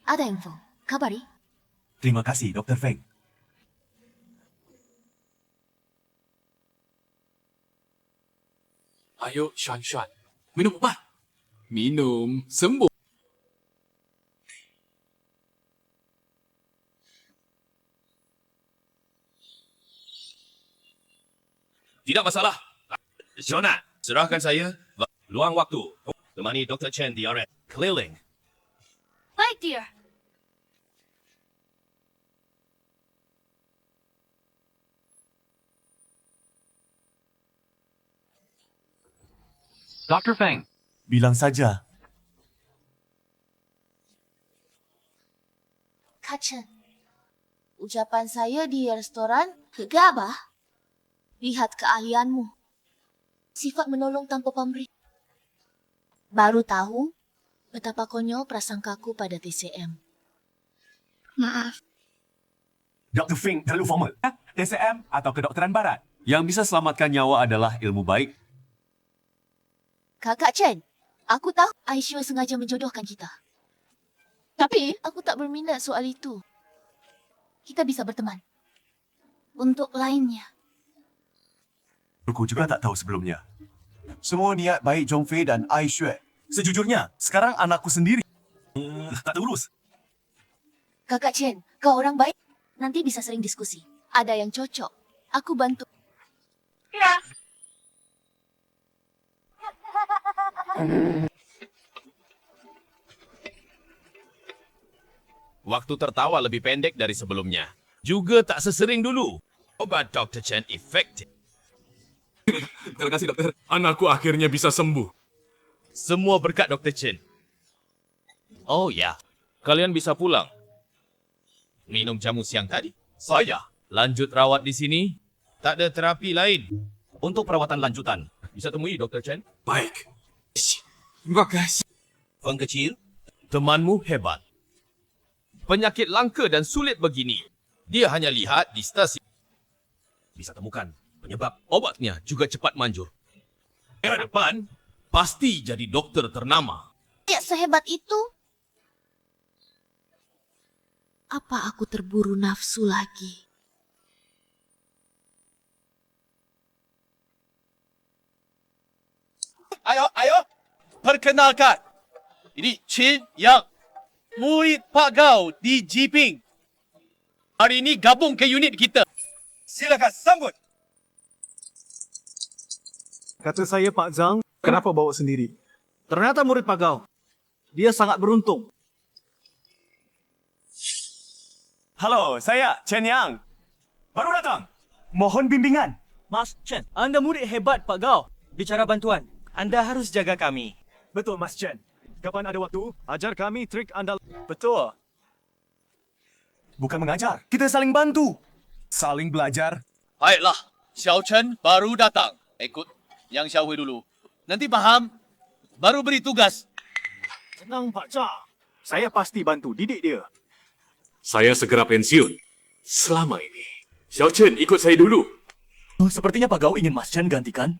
Ada info, kabari. Terima kasih, Dr. Feng. Ayo, Shan. Minum obat. Minum, sembuh. Tidak masalah. Jonah, serahkan saya. Luang waktu. Temani Dr. Chen di RS. Keliling. Baik, dear. Dr. Feng, Bilang saja. Kak Chen, ucapan saya di restoran gegabah. Lihat keahlianmu. Sifat menolong tanpa pamrih. Baru tahu betapa konyol prasangkaku pada TCM. Maaf. Dr. Feng terlalu formal. TCM atau kedokteran barat. Yang bisa selamatkan nyawa adalah ilmu baik. Kakak Chen, aku tahu Aishwa sengaja menjodohkan kita. Tapi aku tak berminat soal itu. Kita bisa berteman. Untuk lainnya. Aku juga tak tahu sebelumnya. Semua niat baik Zhong Fei dan Ai Xue. Sejujurnya, sekarang anakku sendiri. Tak terurus. Kakak Chen, kau orang baik. Nanti bisa sering diskusi. Ada yang cocok. Aku bantu. Ya. Waktu tertawa lebih pendek dari sebelumnya. Juga tak sesering dulu. Obat Dr. Chen efektif. Terima kasih, dokter. Anakku akhirnya bisa sembuh. Semua berkat Dr. Chen. Oh ya, kalian bisa pulang. Minum jamu siang tadi. Saya lanjut rawat di sini. Tak ada terapi lain. Untuk perawatan lanjutan, bisa temui Dr. Chen. Baik. Terima kasih. Feng kecil, temanmu hebat. Penyakit langka dan sulit begini, dia hanya lihat di stasiun. Bisa temukan penyebab, obatnya juga cepat manjur. Ke depan, pasti jadi dokter ternama. Ya, sehebat itu. Apa aku terburu nafsu lagi? Ayo, perkenalkan. Ini Chin Yang, murid Pak Gao di Jiping. Hari ini gabung ke unit kita. Silakan sambut. Kata saya Pak Zhang, kenapa bawa sendiri? Ternyata murid Pak Gao. Dia sangat beruntung. Halo, saya Chen Yang. Baru datang. Mohon bimbingan. Mas Chen, Anda murid hebat Pak Gao. Bicara bantuan, Anda harus jaga kami. Betul Mas Chen. Kapan ada waktu, ajar kami trik andal. Betul. Bukan mengajar. Kita saling bantu. Saling belajar. Baiklah, Xiao Chen baru datang. Ikut Yang Xiao Hui dulu. Nanti paham, baru beri tugas. Tenang Pak Zhang. Saya pasti bantu didik dia. Saya segera pensiun. Selama ini, Xiao Chen ikut saya dulu. Sepertinya Pak Gao ingin Mas Chen gantikan.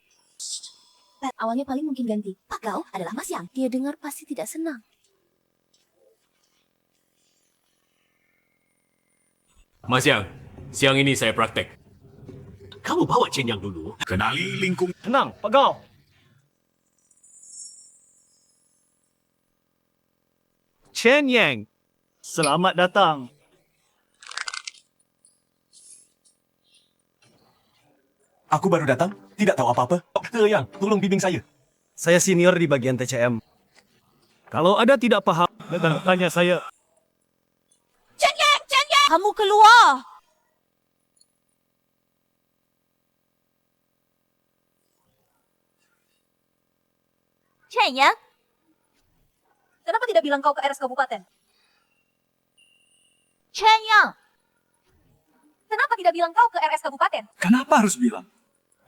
Awalnya paling mungkin ganti. Pak Gao adalah Mas Yang. Dia dengar pasti tidak senang. Mas Yang, siang ini saya praktek. Kamu bawa Chen Yang dulu. Kenali lingkung. Tenang Pak Gao. Chen Yang, selamat datang. Aku baru datang, tidak tahu apa-apa. Dokter Yang, tolong bimbing saya. Saya senior di bagian TCM. Kalau ada tidak paham, datang tanya saya. Kamu keluar. Chen Yang, Kenapa tidak bilang kau ke RS Kabupaten? Chen Yang. Kenapa tidak bilang kau ke RS Kabupaten? Kenapa harus bilang?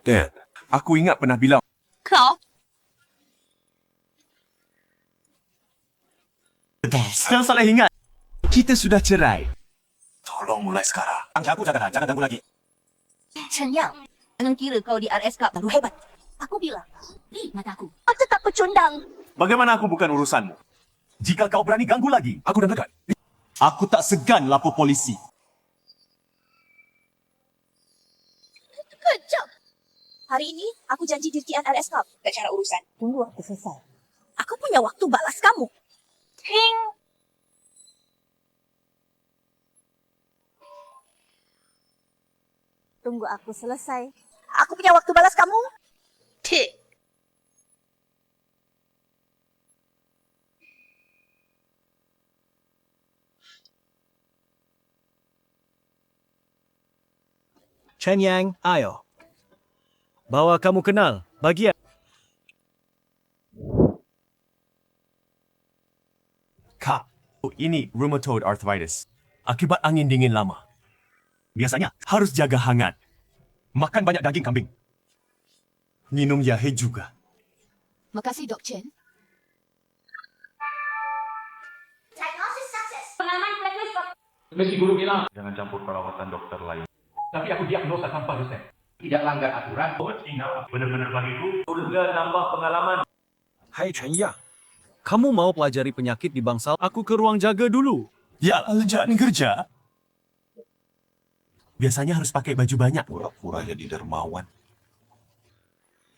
Dad, aku ingat pernah bilang. Kau? Saya salah ingat. Kita sudah cerai. Tolong mulai sekarang. Aku jangan ganggu lagi. Chen Yang, jangan kira kau di RS Kap baru hebat. Aku bilang, lihat mataku. Aku tetap pecundang. Bagaimana aku bukan urusanmu? Jika kau berani ganggu lagi, aku dah dekat. Aku tak segan lapor polisi. Kejap. Hari ini aku janji dirtian RS Kap. Tak cara urusan. Tunggu waktu selesai. Aku punya waktu balas kamu. Ting. Tunggu aku selesai. Aku punya waktu balas kamu. Tik. Chen Yang, ayo. Bawa kamu kenal bagian. Kak, ini rheumatoid arthritis. Akibat angin dingin lama. Biasanya harus jaga hangat. Makan banyak daging kambing. Minum jahe juga. Makasih Dok Chen. Diagnosis sukses. Pengalaman blacklist. Meski guru bilang jangan campur perawatan dokter lain. Tapi aku diagnosa tanpa resep. Tidak langgar aturan. Benar-benar bagiku. Sudah nambah pengalaman. Hai Chen Yang, kamu mau pelajari penyakit di bangsal? Aku ke ruang jaga dulu. Ya, jangan kerja. Biasanya harus pakai baju banyak. Pura-pura jadi dermawan.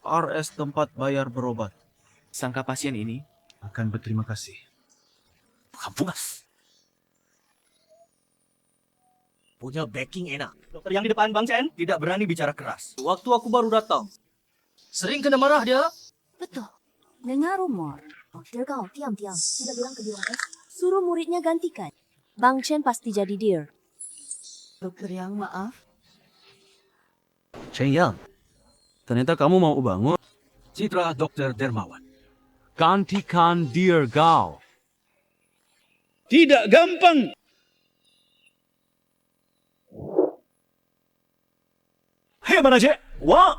RS tempat bayar berobat. Sangka pasien ini Akan berterima kasih. Kampungas. Punya backing enak. Dokter yang di depan Bang Chen tidak berani bicara keras. Waktu aku baru datang, sering kena marah dia. Betul. Dengar rumor. Dokter Gao diam-diam sudah bilang ke Dewan S, suruh muridnya gantikan. Bang Chen pasti jadi dear. Dokter Yang, maaf. Chen Yang, ternyata kamu mau bangun. Citra Dokter Dermawan. Gantikan Dear Gao. Tidak gampang. Hei manajer, wah,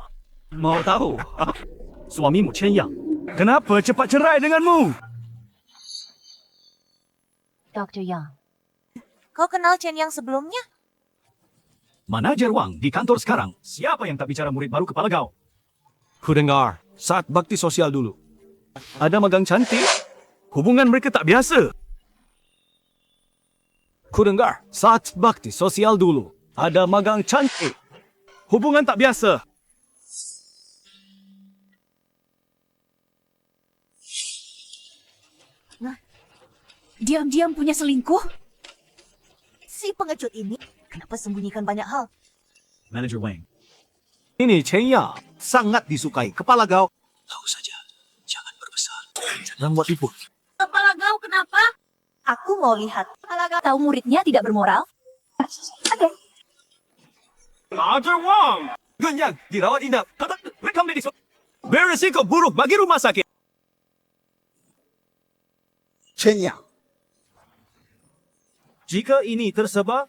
mau tahu? Suamimu Chen Yang, kenapa cepat cerai denganmu? Dr. Yang. Kau kenal Chen Yang sebelumnya? Manajer Wang di kantor sekarang. Siapa yang tak bicara murid baru kepala Gao? Ku dengar, saat bakti sosial dulu. Ada magang cantik. Hubungan mereka tak biasa. Ku dengar saat bakti sosial dulu ada magang cantik. Hubungan tak biasa. Diam-diam punya selingkuh? Si pengecut ini kenapa sembunyikan banyak hal? Manager Wang. Ini Chen Yang sangat disukai kepala gao. Tahu saja, jangan berbesar. Jangan buat ribut. Kepala kau kenapa? Aku mau lihat. Kepala kau tahu muridnya tidak bermoral? Oke. Manager Wang. Genyang dirawat inap. Kata rekam medis. Beresiko buruk bagi rumah sakit. Chen Yang. Jika ini tersebar,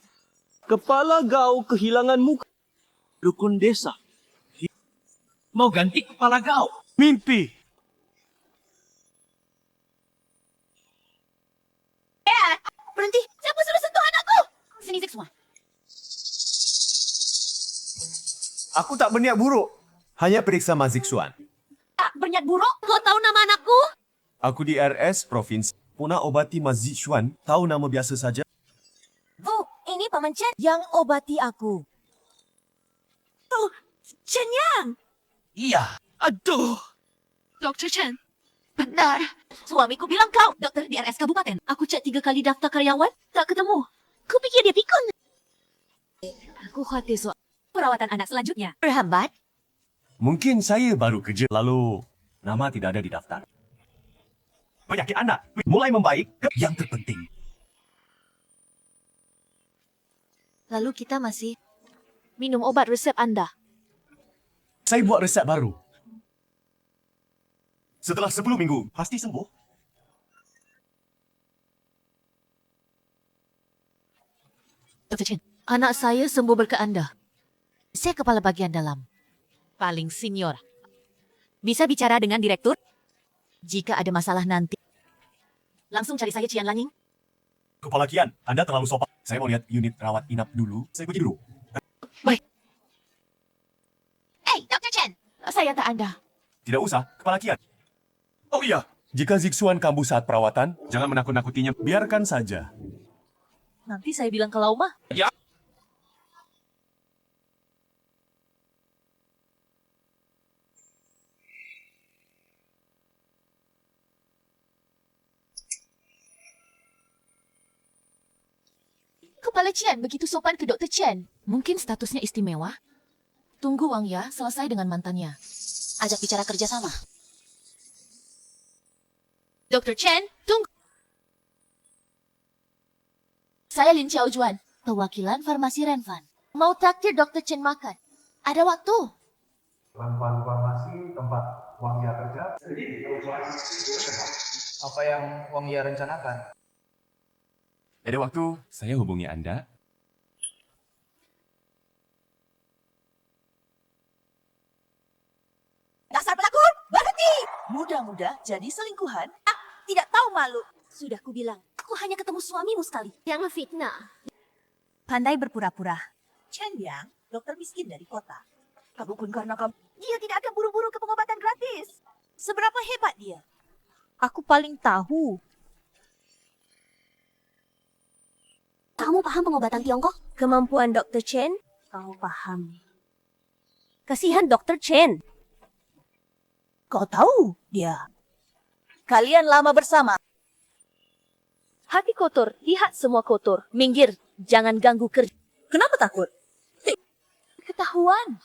kepala gao kehilangan muka. Dukun desa. Mau ganti kepala gao. Mimpi. Berhenti! Siapa suruh sentuh anakku? Sini Zik semua. Aku tak berniat buruk. Hanya periksa Mazik Xuan. Tak berniat buruk? Kau tahu nama anakku? Aku di RS Provinsi. Puna obati Mazik Xuan. Tahu nama biasa saja. Oh, ini Paman Chen yang obati aku. Oh, Chen Yang. Iya. Aduh. Dr. Chen. Benar. Suamiku bilang kau dokter di RS Kabupaten. Aku cek 3 kali daftar karyawan, tak ketemu. Ku pikir dia pikun. Aku khawatir soal perawatan anak selanjutnya. Berhambat? Mungkin saya baru kerja. Lalu, nama tidak ada di daftar. Penyakit anak mulai membaik. Yang terpenting. Lalu kita masih minum obat resep Anda. Saya buat resep baru. Setelah 10 minggu, pasti sembuh. Dr. Chen, anak saya sembuh berkat Anda. Saya kepala bagian dalam. Paling senior. Bisa bicara dengan direktur? Jika ada masalah nanti. Langsung cari saya Cian Langing. Kepala Kian, Anda terlalu sopan. Saya mau lihat unit rawat inap dulu. Saya pergi dulu. Baik. Hey, Dr. Chen. Saya tak Anda. Tidak usah, Kepala Kian. Oh iya, jika Zixuan kambuh saat perawatan, jangan menakut-nakutinya. Biarkan saja. Nanti saya bilang ke Lauma. Ya. Kepala Chen begitu sopan ke Dr. Chen. Mungkin statusnya istimewa. Tunggu Wang Ya selesai dengan mantannya. Ajak bicara kerjasama. Dr. Chen, tunggu. Saya Lin Xiao Juan, perwakilan farmasi Renfan. Mau traktir Dr. Chen makan. Ada waktu. Renfan Farmasi tempat Wang Ya kerja. Apa yang Wang Ya rencanakan? Ada waktu, saya hubungi Anda. Dasar pelakor, berhenti! Muda-muda jadi selingkuhan. Tidak tahu malu. Sudah ku bilang, aku hanya ketemu suamimu sekali. Jangan fitnah. Pandai berpura-pura. Chen Yang, dokter miskin dari kota. Kamu pun karena kamu... Dia tidak akan buru-buru ke pengobatan gratis. Seberapa hebat dia? Aku paling tahu. Kamu paham pengobatan Tiongkok? Kemampuan Dr. Chen? Kau paham. Kasihan Dr. Chen. Kau tahu dia. Kalian lama bersama. Hati kotor, lihat semua kotor. Minggir, jangan ganggu kerja. Kenapa takut? Ketahuan.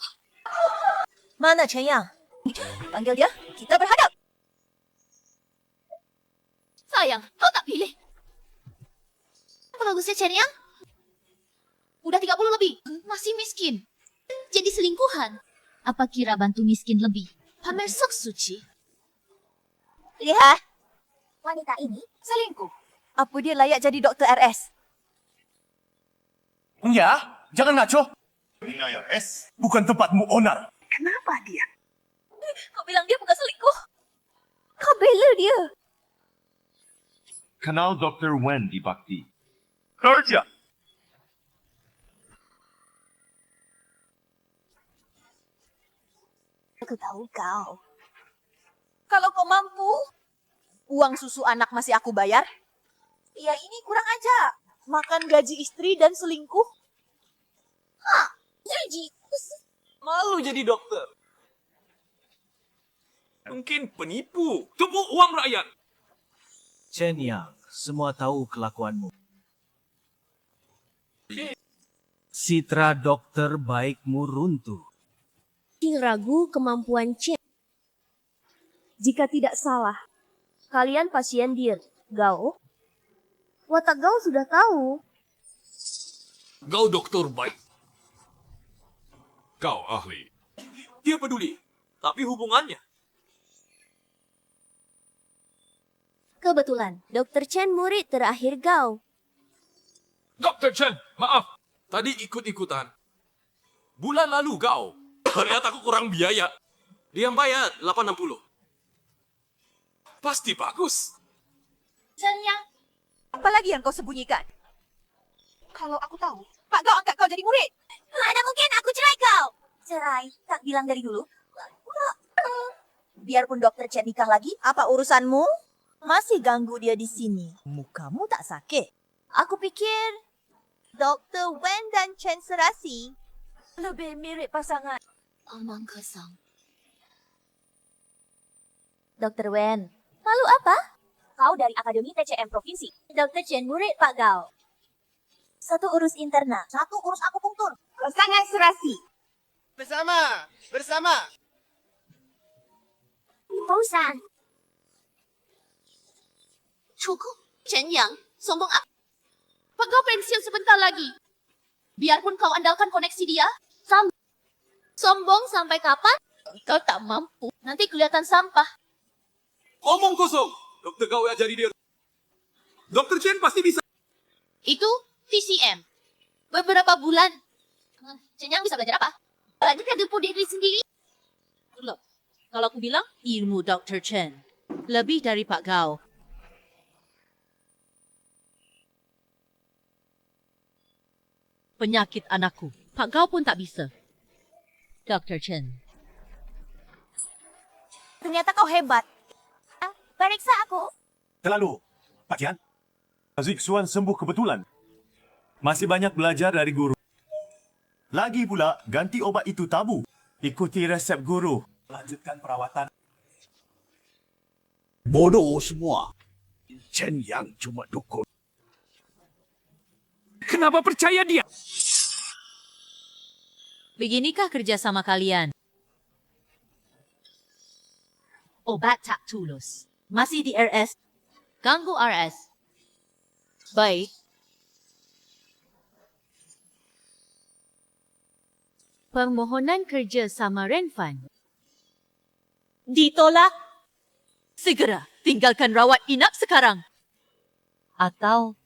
Mana Chen Yang? Panggil dia, kita berhadap. Sayang, kau tak pilih. Bagusnya Chen Yang? Udah 30 lebih, masih miskin. Jadi selingkuhan. Apa kira bantu miskin lebih? Pamer sok suci. Lihat, Wanita ini selingkuh. Apa dia layak jadi dokter RS? Ya, jangan ngaco. Ini RS, bukan tempatmu onar. Kenapa dia? Kau bilang dia bukan selingkuh. Kau bela dia. Kenal Dr. Wen di Bakti. Kerja. Aku tahu kau. Kalau kau mampu, uang susu anak masih aku bayar. Ya ini kurang aja. Makan gaji istri dan selingkuh? Gaji. Malu jadi dokter. Mungkin penipu. Tumpuk uang rakyat. Chen Yang, semua tahu kelakuanmu. Citra dokter baikmu runtuh. Ragu kemampuan Chen. Jika tidak salah, kalian pasien Dir, Gao. Watak Gao sudah tahu. Kau dokter baik. Kau ahli. Dia peduli, tapi hubungannya. Kebetulan, Dr. Chen murid terakhir Gao. Dr. Chen, maaf. Tadi ikut-ikutan. Bulan lalu kau. Ternyata aku kurang biaya. Dia bayar 860. Pasti bagus. Chen Yang, apa lagi yang kau sembunyikan? Kalau aku tahu, Pak Gao angkat kau jadi murid. Mana mungkin aku cerai kau? Cerai? Tak bilang dari dulu? Biarpun Dokter Chen nikah lagi, apa urusanmu? Masih ganggu dia di sini. Mukamu tak sakit. Aku pikir Dr. Wen dan Chen serasi. Lebih mirip pasangan. Omong kosong. Dr. Wen, lalu apa? Kau dari Akademi TCM Provinsi. Dr. Chen murid Pak Gao. Satu urus interna, satu urus akupunktur. Pasangan serasi. Bersama. Bosan. Cukup. Chen Yang, sombong apa? Pak Gao pensiun sebentar lagi. Biarpun kau andalkan koneksi dia, sombong sampai kapan? Kau tak mampu. Nanti kelihatan sampah. Omong kosong. Dokter Gao ajari dia. Dokter Chen pasti bisa. Itu TCM. Beberapa bulan. Chen Yang bisa belajar apa? Lagi kedepu diri sendiri. Loh, kalau aku bilang ilmu Dr. Chen lebih dari Pak Gao. Penyakit anakku, Pak Gao pun tak bisa. Dr. Chen. Ternyata kau hebat. Periksa aku. Terlalu. Pak Tian. Aziz Suan sembuh kebetulan. Masih banyak belajar dari guru. Lagi pula, ganti obat itu tabu. Ikuti resep guru. Lanjutkan perawatan. Bodoh semua. Chen Yang cuma dukun. Kenapa percaya dia? Beginikah kerja sama kalian? Obat tak tulus. Masih di RS. Ganggu RS. Baik. Permohonan kerja sama Renfan. Ditolak. Segera tinggalkan rawat inap sekarang. Atau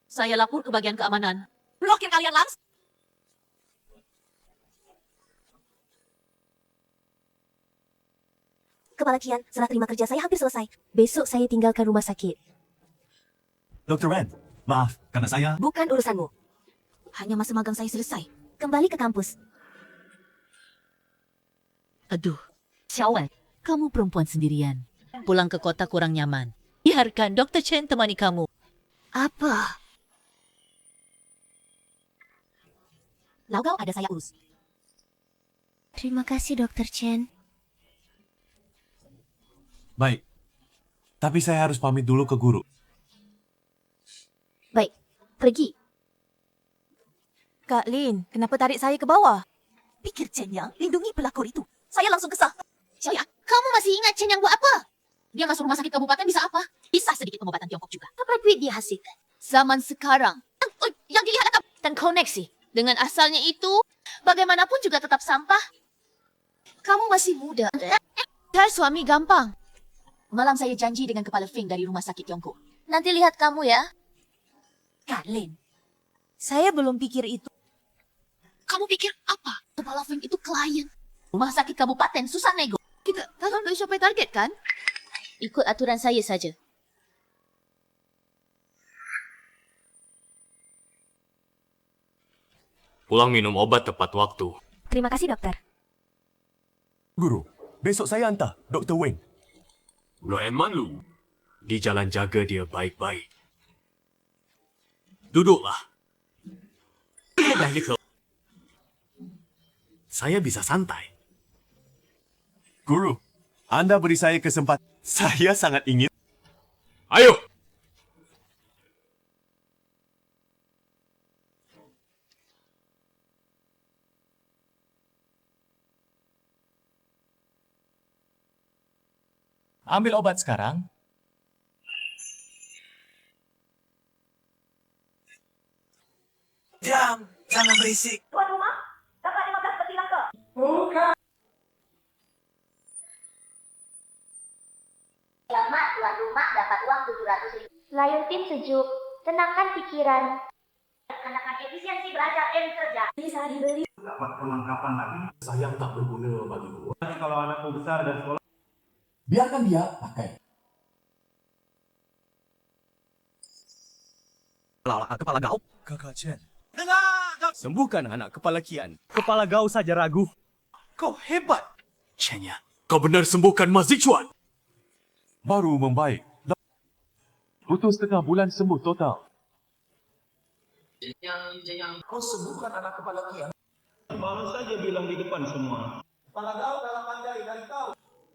saya lapor ke bagian keamanan. Blokir kalian langsung. Kepala Kian, serah terima kerja saya hampir selesai. Besok saya tinggalkan rumah sakit. Dr. Wen, maaf karena saya... Bukan urusanmu. Hanya masa magang saya selesai. Kembali ke kampus. Aduh, Xiaowen, kamu perempuan sendirian. Pulang ke kota kurang nyaman. Biarkan Dr. Chen temani kamu. Apa? Laugao ada saya urus. Terima kasih, Dr. Chen. Baik. Tapi saya harus pamit dulu ke guru. Baik, pergi. Kak Lin, kenapa tarik saya ke bawah? Pikir Chen Yang lindungi pelakor itu. Saya langsung kesal. Xiaoya, kamu masih ingat Chen Yang buat apa? Dia masuk rumah sakit kabupaten bisa apa? Bisa sedikit pengobatan Tiongkok juga. Apa duit dia hasilkan? Zaman sekarang, yang dilihat atap dan koneksi. Dengan asalnya itu, bagaimanapun juga tetap sampah. Kamu masih muda. Cari suami gampang. Malam saya janji dengan Kepala Fing dari rumah sakit Tiongkok. Nanti lihat kamu ya. Kak Lin, saya belum pikir itu. Kamu pikir apa? Kepala Fing itu klien. Rumah sakit kabupaten susah nego. Kita kan udah sampai target kan? Ikut aturan saya saja. Pulang minum obat tepat waktu. Terima kasih, dokter. Guru, besok saya hantar Dr. Weng. Lo eman lu. Di jalan jaga dia baik-baik. Duduklah. Saya bisa santai. Guru, Anda beri saya kesempatan. Saya sangat ingin. Ayo! Ambil obat sekarang. Diam, jangan berisik. Tuan rumah, dapat 15 peti langka. Selamat, tuan rumah dapat uang 700.000. Layan tim sejuk, tenangkan pikiran. Kenakan efisiensi belajar dan kerja. Bisa dibeli. Dapat perlengkapan lagi. Sayang tak berguna bagiku. Kalau anakku besar dan sekolah, biarkan dia pakai. Kepala gauk. Kakak Chen. Sembuhkan anak kepala Kian. Kepala Gau saja ragu. Kau hebat. Chenya, kau benar sembuhkan Mas Zichuan. Baru membaik. Butuh setengah bulan sembuh total. Kau sembuhkan anak kepala Kian. Baru saja bilang di depan semua. Kepala kau dalam pandai dan kau.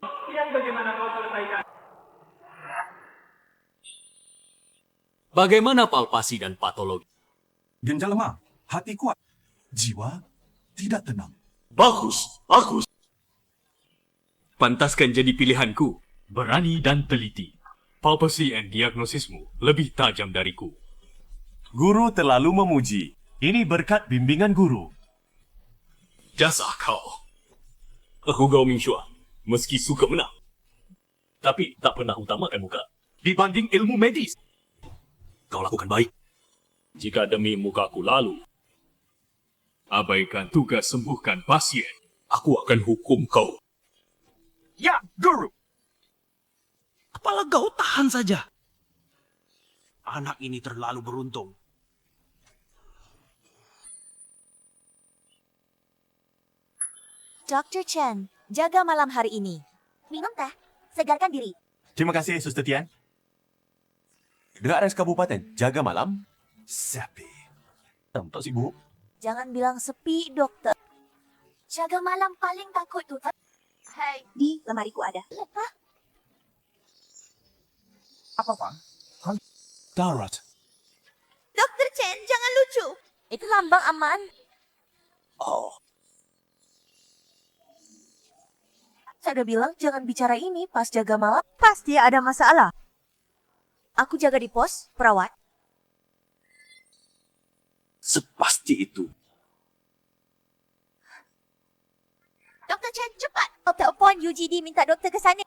Lihat bagaimana kau selesaikan. Bagaimana palpasi dan patologi? Ginjal lemah, hati kuat, jiwa tidak tenang. Bagus, bagus. Pantaskan jadi pilihanku. Berani dan teliti. Palpasi dan diagnosismu lebih tajam dariku. Guru terlalu memuji. Ini berkat bimbingan guru. Jasa kau. Aku Gao Mingxuan, meski suka menang. Tapi tak pernah utamakan muka dibanding ilmu medis. Kau lakukan baik. Jika demi mukaku lalu, abaikan tugas sembuhkan pasien, aku akan hukum kau. Ya, guru. Kepala Gau tahan saja. Anak ini terlalu beruntung. Dr. Chen, jaga malam hari ini. Minum teh, segarkan diri. Terima kasih, Suster Tian. Dengan RS Kabupaten, jaga malam. Sepi. Tak sibuk. Jangan bilang sepi, dokter. Jaga malam paling takut tuh. Hai, Di lemariku ada. Hah? Apa, Pak? Darat. Dr. Chen, jangan lucu. Itu lambang aman. Oh, Saya udah bilang jangan bicara ini pas jaga malam. Pasti ada masalah. Aku jaga di pos, perawat. Sepasti itu. Dr. Chen, cepat. Telepon UGD minta dokter ke sana.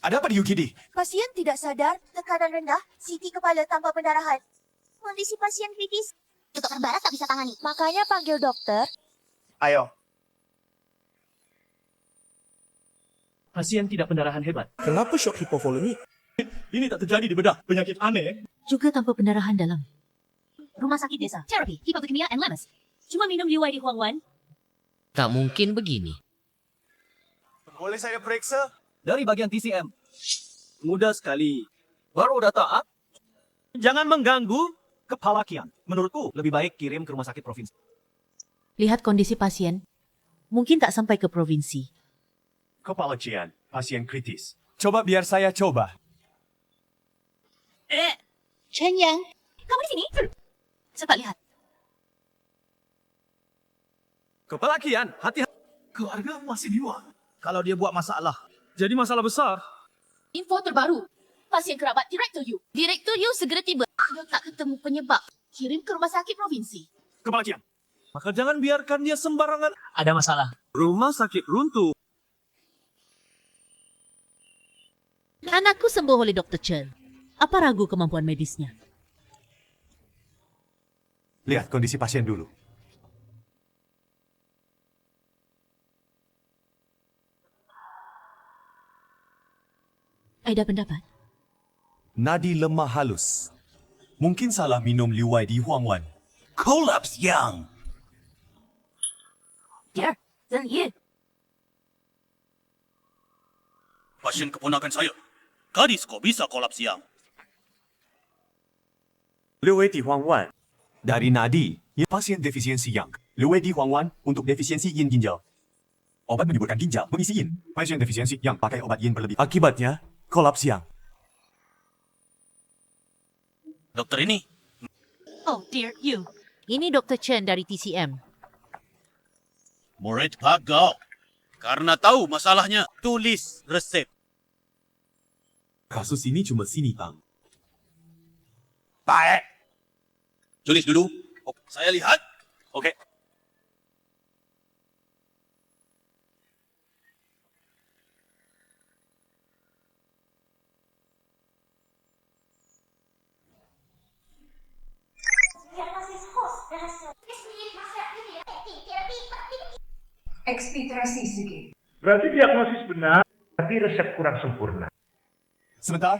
Ada apa di UGD? Pasien tidak sadar, tekanan rendah, CT kepala tanpa pendarahan. Kondisi pasien kritis. Dokter Barat tak bisa tangani. Makanya panggil dokter. ayo. Pasien tidak pendarahan hebat. Kenapa shock hipovolemik? Ini tak terjadi di bedah. Penyakit aneh. Juga tanpa pendarahan dalam. Rumah sakit desa. Therapy, hipotekmia, and lemas. Cuma minum UID Huangwan. Tak mungkin begini. Boleh saya periksa? Dari bagian TCM. Mudah sekali. Baru dah taat. Jangan mengganggu kepala Kian. Menurutku, lebih baik kirim ke rumah sakit provinsi. Lihat kondisi pasien. Mungkin tak sampai ke provinsi. Kepala Cian, pasien kritis. Coba biar saya coba. Chen Yang. Kamu di sini? Saya tak lihat. Kepala Kian, hati-hati. Keluarga masih di luar. Kalau dia buat masalah, jadi masalah besar. Info terbaru. Pasien kerabat Direktur Yu. Direktur Yu segera tiba. Kalau tak ketemu penyebab, kirim ke rumah sakit provinsi. Kepala Kian. Maka jangan biarkan dia sembarangan. Ada masalah. Rumah sakit runtuh. Anakku sembuh oleh Dr. Chen. Apa ragu kemampuan medisnya? Lihat kondisi pasien dulu. Ada pendapat? Nadi lemah halus. Mungkin salah minum liwai di Huangwan. Kolaps yang. Ya, Zheng Yi. Pasien keponakan saya. Gadis kok bisa kolaps siang? Luwei-di-Huang-Wan dari nadi, ya, pasien defisiensi yang. Luwei-di-Huang-Wan untuk defisiensi yin ginjal. Obat menyuburkan ginjal mengisi yin. Pasien defisiensi yang pakai obat yin berlebih. Akibatnya, kolaps yang. Dokter ini, Oh dear you. Ini Dr. Chen dari TCM. murid bagau. Karena tahu masalahnya, tulis resep. Kasus ini cuma sini, Tang. Baik. Tulis dulu. Saya lihat. Okey. Ekspektasi sedikit. Berarti diagnosis benar, tapi resep kurang sempurna. Sebentar.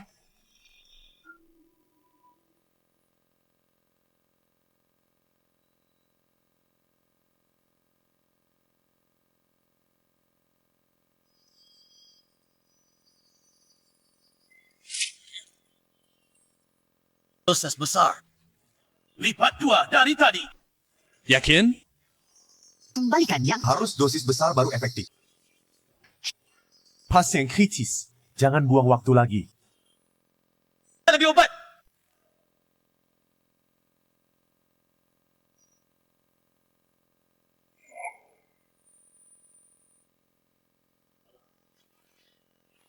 Dosis besar. Lipat 2 dari tadi. Yakin? Kembalikan yang. Harus dosis besar baru efektif. Pasien kritis. Jangan buang waktu lagi. Lebih obat.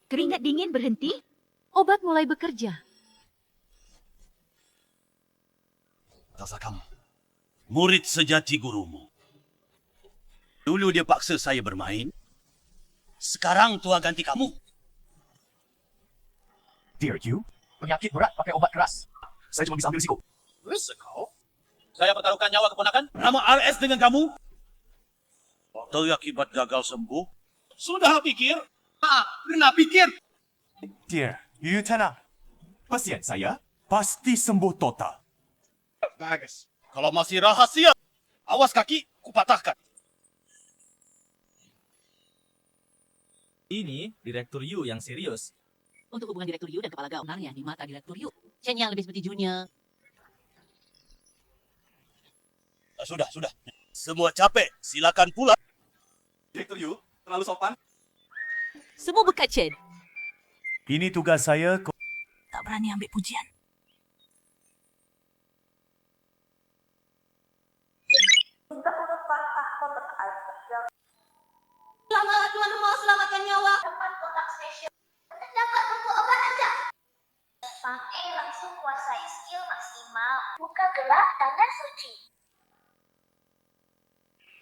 Keringat dingin berhenti. Obat mulai bekerja. Rasa kamu. Murid sejati gurumu. Dulu dia paksa saya bermain. Sekarang tua ganti kamu. Dear you, penyakit berat pakai obat keras. Saya cuma bisa ambil risiko. Risiko? Saya pertaruhkan nyawa keponakan? Nama RS dengan kamu? Terkibat gagal sembuh? Sudah pikir? Pernah pikir? Dear, you tenang. Pasien saya pasti sembuh total. Bagus. Kalau masih rahasia, awas kaki, kupatahkan. Ini Direktur Yu yang serius. Untuk hubungan Direktur Yu dan Kepala Gaunarnya di mata Direktur Yu. Chen yang lebih seperti Junior. Sudah. Semua capek, silakan pulang. Direktur Yu, terlalu sopan. Semua berkat Chen. Ini tugas saya. Tak berani ambil pujian. Selamat tuan rumah, selamatkan nyawa. Tempat kontak stasiun. Dapat buku obat Anda. Pakai langsung kuasai skill maksimal. Buka gerak tangan suci.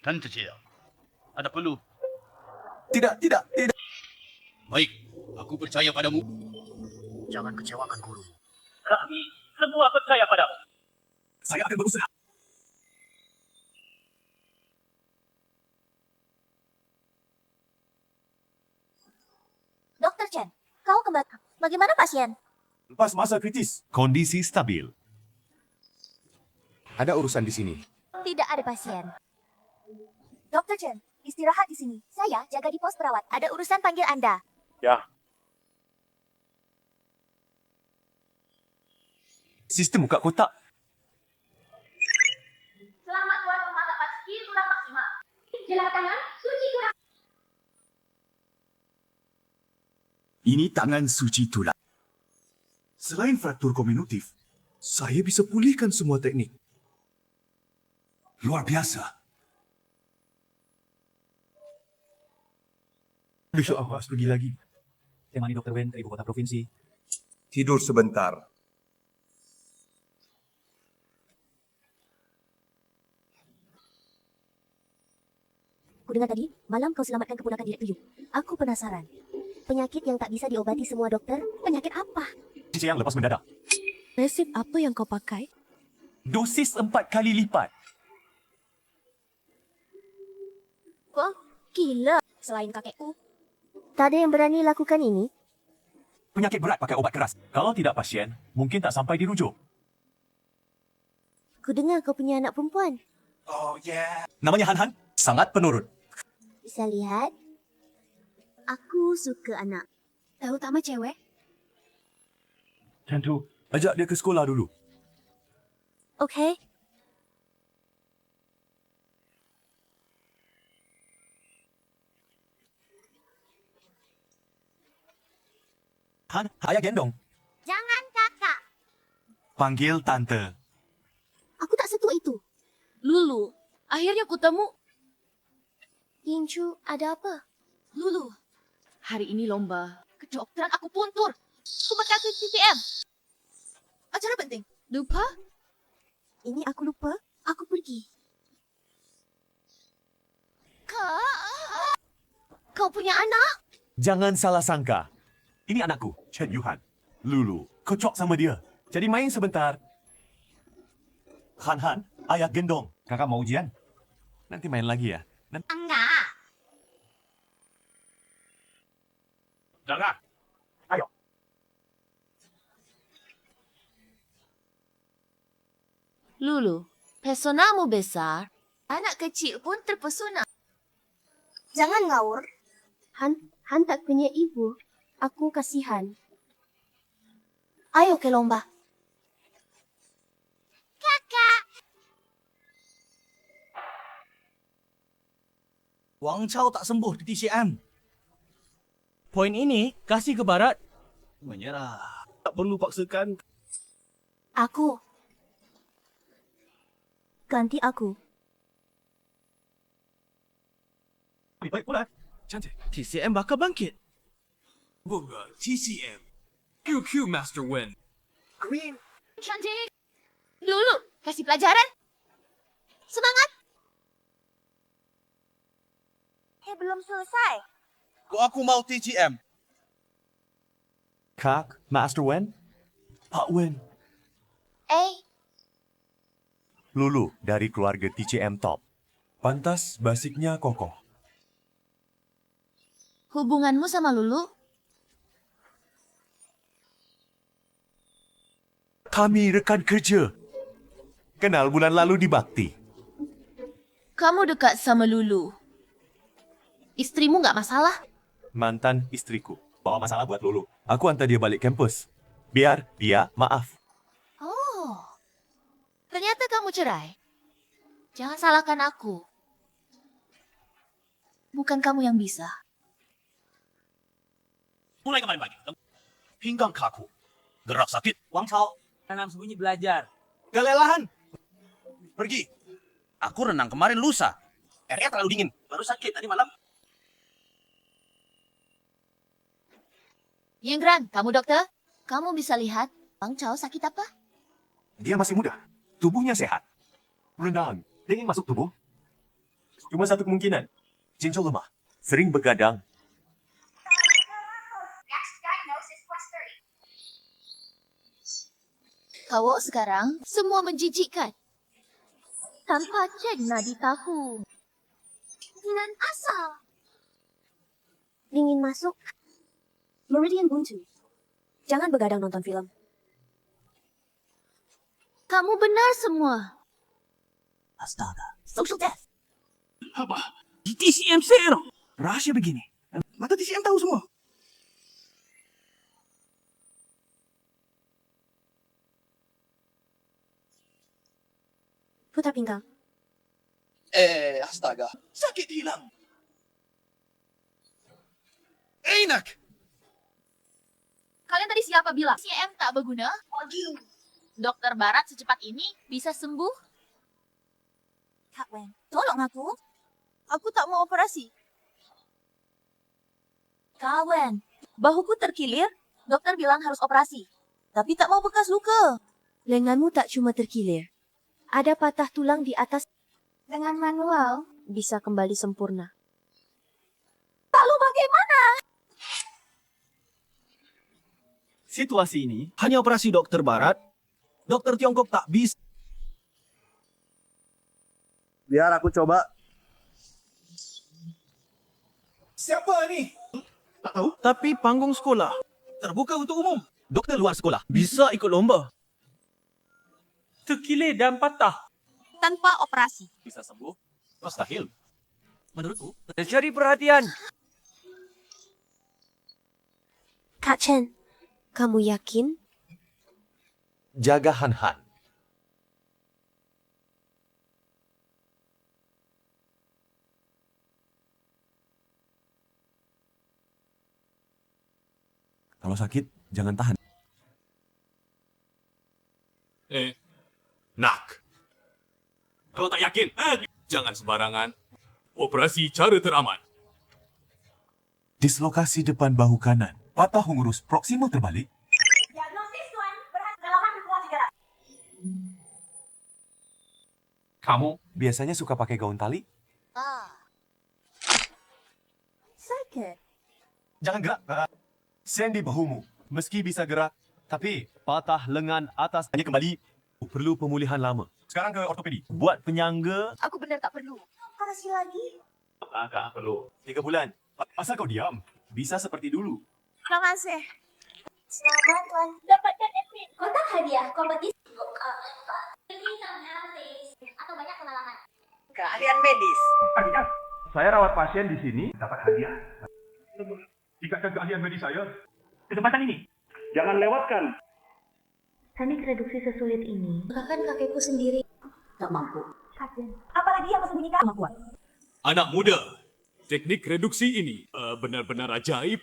Dan kecil. Ada perlu. Tidak. Baik, aku percaya padamu. Jangan kecewakan guru. Kami semua percaya padamu. Saya akan berusaha. Dokter Chen, kau kembali. Bagaimana pasien? Lepas masa kritis. Kondisi stabil. Ada urusan di sini. Tidak ada pasien. Dokter Chen, istirahat di sini. Saya jaga di pos perawat. Ada urusan panggil Anda. Ya. Sistem buka kotak. Selamat tuan rumah dapat skill kurang maksimal. Jelas tangan, suci kurang. Ini tangan suci tulang. Selain fraktur komunitif, saya bisa pulihkan semua teknik. Luar biasa. Besok aku harus pergi lagi. Temani Dr. Wen ke ibu kota provinsi. Tidur sebentar. Kudengar tadi, malam kau selamatkan keponakan Direktur Yu. Aku penasaran. Penyakit yang tak bisa diobati semua dokter, penyakit apa? Cincin yang lepas mendadak. Resep apa yang kau pakai? Dosis 4 kali lipat. Wah, gila. Selain kakekku. Tak ada yang berani lakukan ini? Penyakit berat pakai obat keras. Kalau tidak pasien, mungkin tak sampai dirujuk. Kudengar kau punya anak perempuan. Oh, yeah. Namanya Han Han. Sangat penurut. Bisa lihat? Aku suka anak. Terutama cewek. Tentu. Ajak dia ke sekolah dulu. Okay? Han, ayah gendong. Jangan kakak. Panggil tante. Aku tak sentuh itu. Lulu, akhirnya kutemu. Yingchu, ada apa? Lulu, hari ini lomba. Kedokteran aku puntur. Aku bakal ke TCM. Acara penting. Lupa? Ini aku lupa. Aku pergi. Kak, kau punya anak? Jangan salah sangka. Ini anakku, Chen Yuhan. Lulu, kocok sama dia. Jadi main sebentar. Han, ayah gendong. Kakak mau ujian? Nanti main lagi ya. Enggak. Jangan. Ayo. Lulu, pesonamu besar. Anak kecil pun terpesona. Jangan ngawur. Han tak punya ibu. Aku kasihan. Ayo ke lomba. Kakak. Wang Chao tak sembuh di TCM. Poin ini kasih ke barat. Menyerah. Tak perlu paksakan. Aku. Ganti aku. Lebih baik pula. Cantik. TCM bakal bangkit. Bunga TCM. QQ Master Win. Green. Cantik. Lulu, kasih pelajaran. Semangat. Belum selesai. Kok aku mau TCM? Kak, Master Wen? Pak Wen. Lulu dari keluarga TCM Top. Pantas basicnya kokoh. Hubunganmu sama Lulu? Kami rekan kerja. Kenal bulan lalu di Bakti. Kamu dekat sama Lulu. Istrimu nggak masalah? Mantan istriku. Bawa masalah buat Lulu. Aku hantar dia balik kampus. Biar dia maaf. Oh, ternyata kamu cerai. Jangan salahkan aku. Bukan kamu yang bisa. Mulai kemarin pagi. Pinggang kaku. Gerak sakit. Wang Chao. Renang sembunyi belajar. Kelelahan. Pergi. Aku renang kemarin lusa. Airnya terlalu dingin. Baru sakit tadi malam. Yang Gran, kamu dokter? Kamu bisa lihat Bang Chao sakit apa? Dia masih muda. Tubuhnya sehat. Renang. Dingin masuk tubuh. Cuma satu kemungkinan. Cincau lemah. Sering begadang. Kau sekarang semua menjijikkan. Tanpa cek nadi tahu. Dengan asal. Dingin masuk. Meridian buntu. Jangan begadang nonton film. Kamu benar semua. Astaga. Social death. Apa? Di TCM zero. Rahasia begini. Mata TCM tahu semua. Putar pinggang. Astaga. Sakit hilang. Enak. Kalian tadi siapa bilang CM tak berguna? Dokter Barat secepat ini bisa sembuh? Kak Wen, tolong aku. Aku tak mau operasi. Kak Wen, bahuku terkilir. Dokter bilang harus operasi. Tapi tak mau bekas luka. Lenganmu tak cuma terkilir. Ada patah tulang di atas. Dengan manual, bisa kembali sempurna. Lalu bagaimana? Situasi ini hanya operasi dokter barat. Dokter Tiongkok tak bisa. Biar aku coba. Siapa ni? Tak tahu. Tapi panggung sekolah terbuka untuk umum. Dokter luar sekolah bisa ikut lomba. Terkilir dan patah. Tanpa operasi. Bisa sembuh? Mustahil. Menurutku. Cari perhatian. Kak Chen, kamu yakin? Jaga Han. Kalau sakit, jangan tahan. Nak. Kalau tak yakin, jangan sembarangan. Operasi cara teraman. Dislokasi depan bahu kanan. Patah hungurus proksimal terbalik. Diagnosis Tuan, kedalaman keluar 300. Kamu biasanya suka pakai gaun tali? Sakit. Jangan gerak. Sen di bahumu. Meski bisa gerak, tapi patah lengan atas hanya kembali. Perlu pemulihan lama. Sekarang ke ortopedi. Buat penyangga. Aku benar tak perlu. Kasih lagi. Tak perlu. 3 bulan. Asal kau diam. Bisa seperti dulu. Terima kasih. Selamat Tuan. Dapatkan admit. Kotak hadiah kompetisi. Atau banyak pengalaman. Keahlian medis. Saya rawat pasien di sini, dapat hadiah. Tingkatkan keahlian medis saya. Kesempatan ini, jangan lewatkan. Teknik reduksi sesulit ini. Bahkan kakekku sendiri tak mampu. Apalagi yang sembunyikan kemampuan. Anak muda, teknik reduksi ini benar-benar ajaib.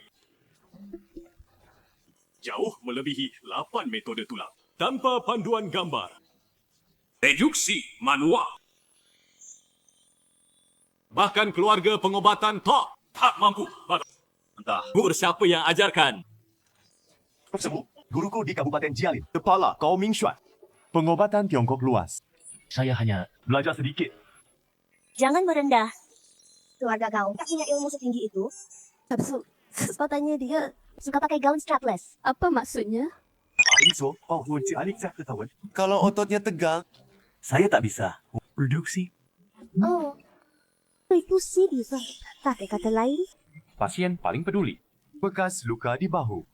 Jauh melebihi 8 metode tulang tanpa panduan gambar. Reduksi manual. Bahkan keluarga pengobatan tak mampu. Entah guru siapa yang ajarkan. Semua guruku di Kabupaten Jialin. Kepala Kau Ming Xuan. Pengobatan Tiongkok luas. Saya hanya Belajar sedikit. Jangan merendah. Keluarga kau tak punya ilmu setinggi itu. Kau tanya dia suka pakai gaun strapless. Apa maksudnya? Kalau ototnya tegang, saya tak bisa. Reduksi. Oh, itu sih bisa. Pakai kata lain. Pasien paling peduli. Bekas luka di bahu.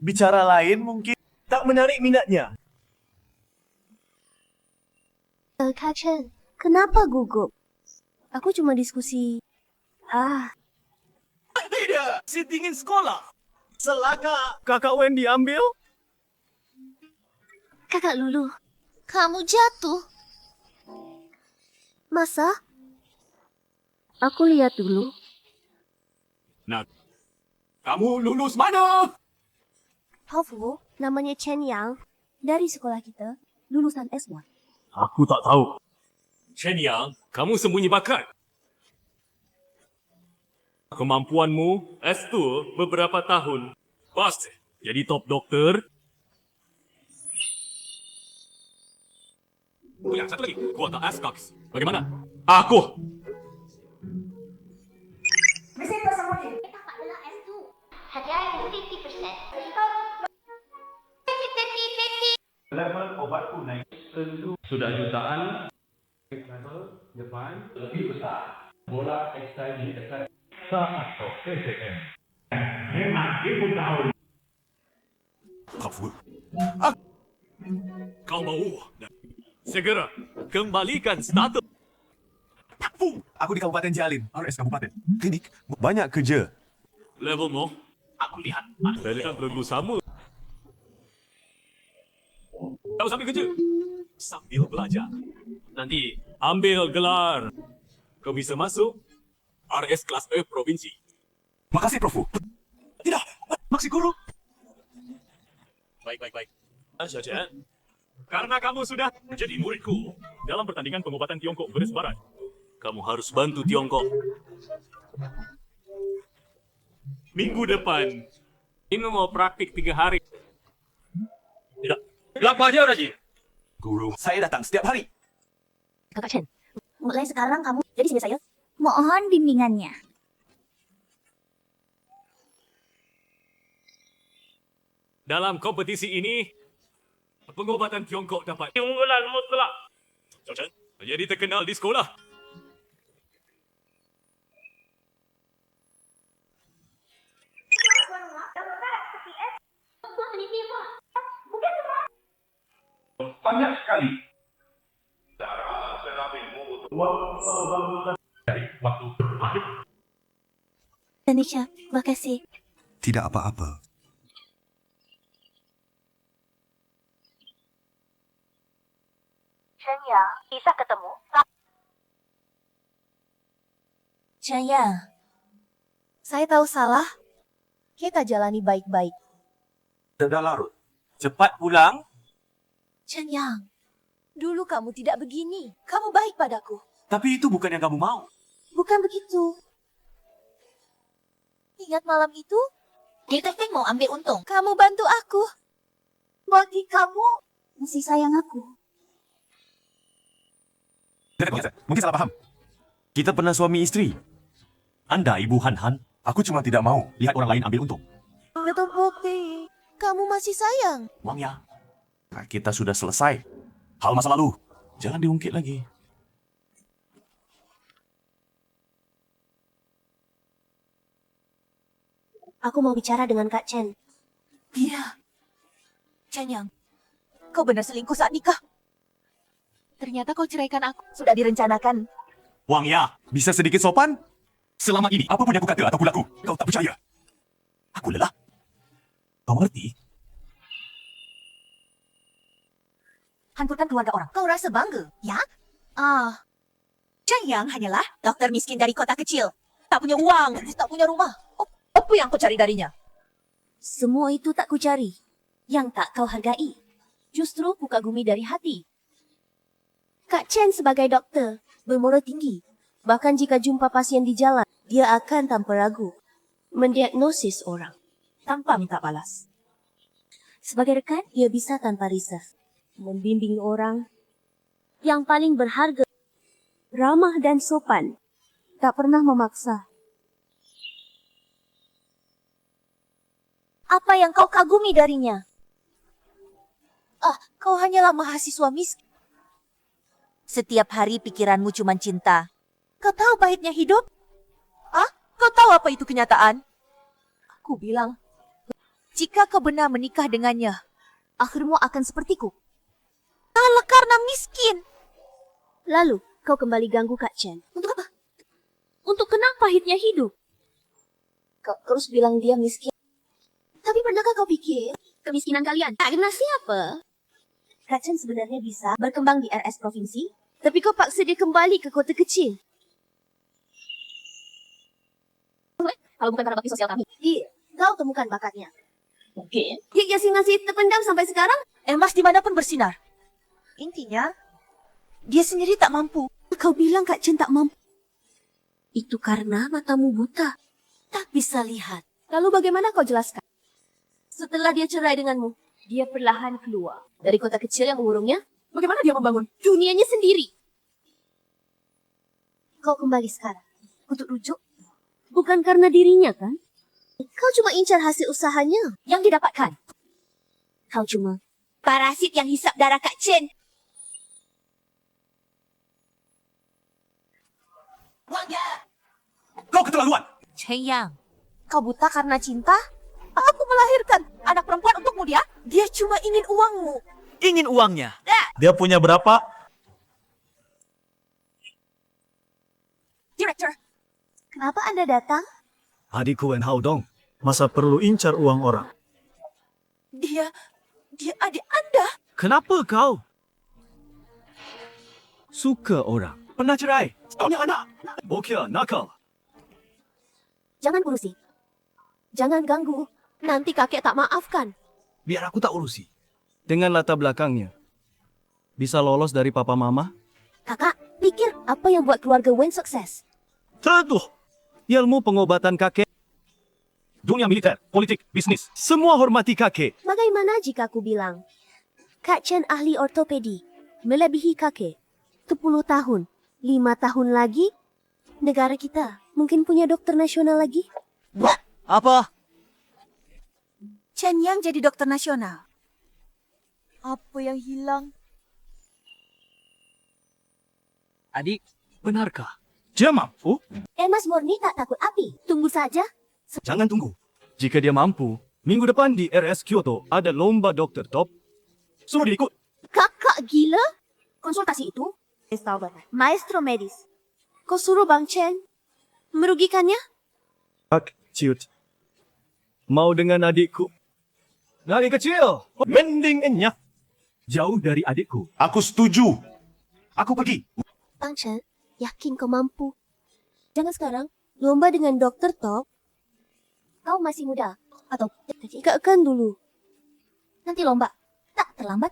Bicara lain mungkin tak menarik minatnya. Kak Chen, kenapa gugup? Aku cuma diskusi. Tidak, si dingin sekolah. Selaka. Kakak Wen diambil? Kakak Lulu, kamu jatuh. Masa? Aku lihat dulu. Nak, kamu lulus mana? Hofu, namanya Chen Yang. Dari sekolah kita, lulusan S1. Aku tak tahu. Chen Yang, kamu sembunyi bakat. Kemampuanmu S2 beberapa tahun. Pasti jadi top doktor. Yang satu lagi, kuota Ascox. Bagaimana? Aku. Mesin tersembunyi. Hadiah 50%. Level obatku naik tentu sudah jutaan. Level depan lebih besar. Bola ekstra ini atau TCM. Memang ibu tahu. Kau mau? Segera kembalikan status. Aku di Kabupaten Jialin, RS Kabupaten. Klinik, banyak kerja. Levelmu? Aku lihat. Ada perlu sama. Kau sambil kerja. Sambil belajar. Nanti ambil gelar. Kau bisa masuk RS kelas E provinsi. Makasih, Prof. Tidak, maksud guru. Baik. Saja. Karena kamu sudah menjadi muridku dalam pertandingan pengobatan Tiongkok Garis Barat, kamu harus bantu Tiongkok. Minggu depan, ini mau praktik 3 hari. Tidak. Berapa aja, Raji? Guru, saya datang setiap hari. Kakak Chen, mulai sekarang kamu jadi sini saya. Mohon bimbingannya. Dalam kompetisi ini, pengobatan Tiongkok dapat keunggulan mutlak. Cao Chen menjadi terkenal di sekolah. Banyak sekali. Darah serabimu untuk dari waktu bermain. Tanisha, makasih. Tidak apa-apa. Chen Yang, bisa ketemu? Chen Yang, saya tahu salah. Kita jalani baik-baik. Sudah larut. Cepat pulang. Chen Yang, dulu kamu tidak begini. Kamu baik padaku. Tapi itu bukan yang kamu mau. Bukan begitu. Ingat malam itu? Detektif mau ambil untung. Kamu bantu aku. Bagi kamu masih sayang aku. Mungkin salah paham. Kita pernah suami istri. Anda Ibu Han Han. Aku cuma tidak mau lihat orang lain ambil untung. Itu bukti. Kamu masih sayang. Wang Ya, kita sudah selesai. Hal masa lalu. Jangan diungkit lagi. Aku mau bicara dengan Kak Chen. Iya. Chen Yang, kau benar selingkuh saat nikah. Ternyata kau ceraikan aku. Sudah direncanakan. Wang Ya, bisa sedikit sopan? Selama ini, apapun yang aku kata atau kulaku, kau tak percaya. Aku lelah. Kau mengerti? Hancurkan keluarga orang. Kau rasa bangga, ya? Chen Yang hanyalah dokter miskin dari kota kecil. Tak punya uang, tak punya rumah. Apa yang kau cari darinya? Semua itu tak kucari. Yang tak kau hargai. Justru ku kagumi dari hati. Kak Chen sebagai dokter bermoral tinggi. Bahkan jika jumpa pasien di jalan, dia akan tanpa ragu mendiagnosis orang Tanpa minta balas. Sebagai rekan, dia bisa tanpa reserve membimbing orang yang paling berharga, ramah dan sopan, tak pernah memaksa. Apa yang kau kagumi darinya? Kau hanyalah mahasiswa miskin. Setiap hari pikiranmu cuma cinta. Kau tahu pahitnya hidup? Kau tahu apa itu kenyataan? Aku bilang, jika kau benar menikah dengannya, akhirmu akan sepertiku. Kalah karena miskin. Lalu, kau kembali ganggu Kak Chen. Untuk apa? Untuk kenang pahitnya hidup. Kau terus bilang dia miskin. Tapi pernahkah kau pikir kemiskinan kalian karena siapa? Kak Chen sebenarnya bisa berkembang di RS provinsi, tapi kau paksa dia kembali ke kota kecil. Kalau bukan karena bakti sosial kami. Iya, kau temukan bakatnya. Mungkin. Dia masih terpendam sampai sekarang. Emas dimanapun bersinar. Intinya, dia sendiri tak mampu. Kau bilang Kak Chen tak mampu. Itu karena matamu buta. Tak bisa lihat. Lalu bagaimana kau jelaskan? Setelah dia cerai denganmu, dia perlahan keluar dari kota kecil yang mengurungnya. Bagaimana dia membangun dunianya sendiri? Kau kembali sekarang untuk rujuk. Bukan karena dirinya, kan? Kau cuma incar hasil usahanya yang didapatkan. Kau cuma parasit yang hisap darah Kak Chen. Wang Ya! Kau keterlaluan! Chen Yang, kau buta karena cinta? Aku melahirkan anak perempuan untukmu dia. Dia cuma ingin uangmu. Ingin uangnya? Dia punya berapa? Director, kenapa Anda datang? Adikku Wen Hao Dong. Masa perlu incar uang orang? Dia adik Anda. Kenapa kau suka orang? Pernah cerai? Punya anak? Bokya, nakal. Jangan urusi. Jangan ganggu. Nanti kakek tak maafkan. Biar aku tak urusi. Dengan latar belakangnya, bisa lolos dari papa mama? Kakak, pikir apa yang buat keluarga Wen sukses? Tentu. Ilmu pengobatan kakek. Dunia militer, politik, bisnis. Semua hormati kakek. Bagaimana jika aku bilang, Kak Chen ahli ortopedi, melebihi kakek. 10 tahun, 5 tahun lagi, negara kita mungkin punya dokter nasional lagi? Apa? Chen Yang jadi dokter nasional. Apa yang hilang? Adik, benarkah? Dia mampu? Emas murni tak takut api. Tunggu saja. Jangan tunggu. Jika dia mampu, minggu depan di RS Kyoto ada lomba dokter top. Suruh dia ikut. Kakak gila? Konsultasi itu? Maestro medis. Kau suruh Bang Chen merugikannya? Pak Ciut. Mau dengan adikku? Adik kecil, mendingnya jauh dari adikku. Aku setuju. Aku pergi. Bang Chen, yakin kau mampu? Jangan sekarang. Lomba dengan dokter top. Kau masih muda. Atau ikatkan dulu. Nanti lomba. Tak terlambat.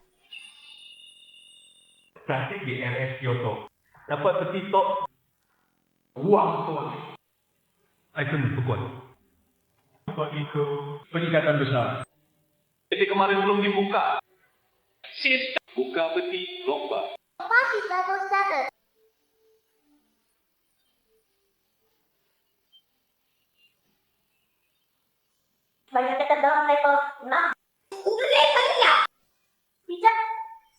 Praktik di RS Kyoto. Dapat petitok uang tuan. Item berkuat. Untuk itu peningkatan besar. Jadi kemarin belum dibuka. Sistem buka peti lomba. Masih level 7. Banyak dekat dalam level 6. Level 3. Bisa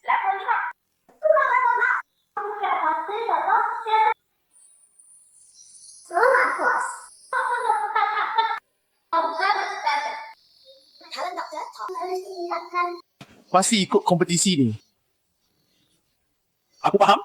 level 5. Sudah level 6. Kamu pasti dapat siapa? Selamat kelas. Kamu dapat apa? Kamu harus dapat. Kalian dokter, harus diingatkan. Pasti ikut kompetisi ni. Aku faham.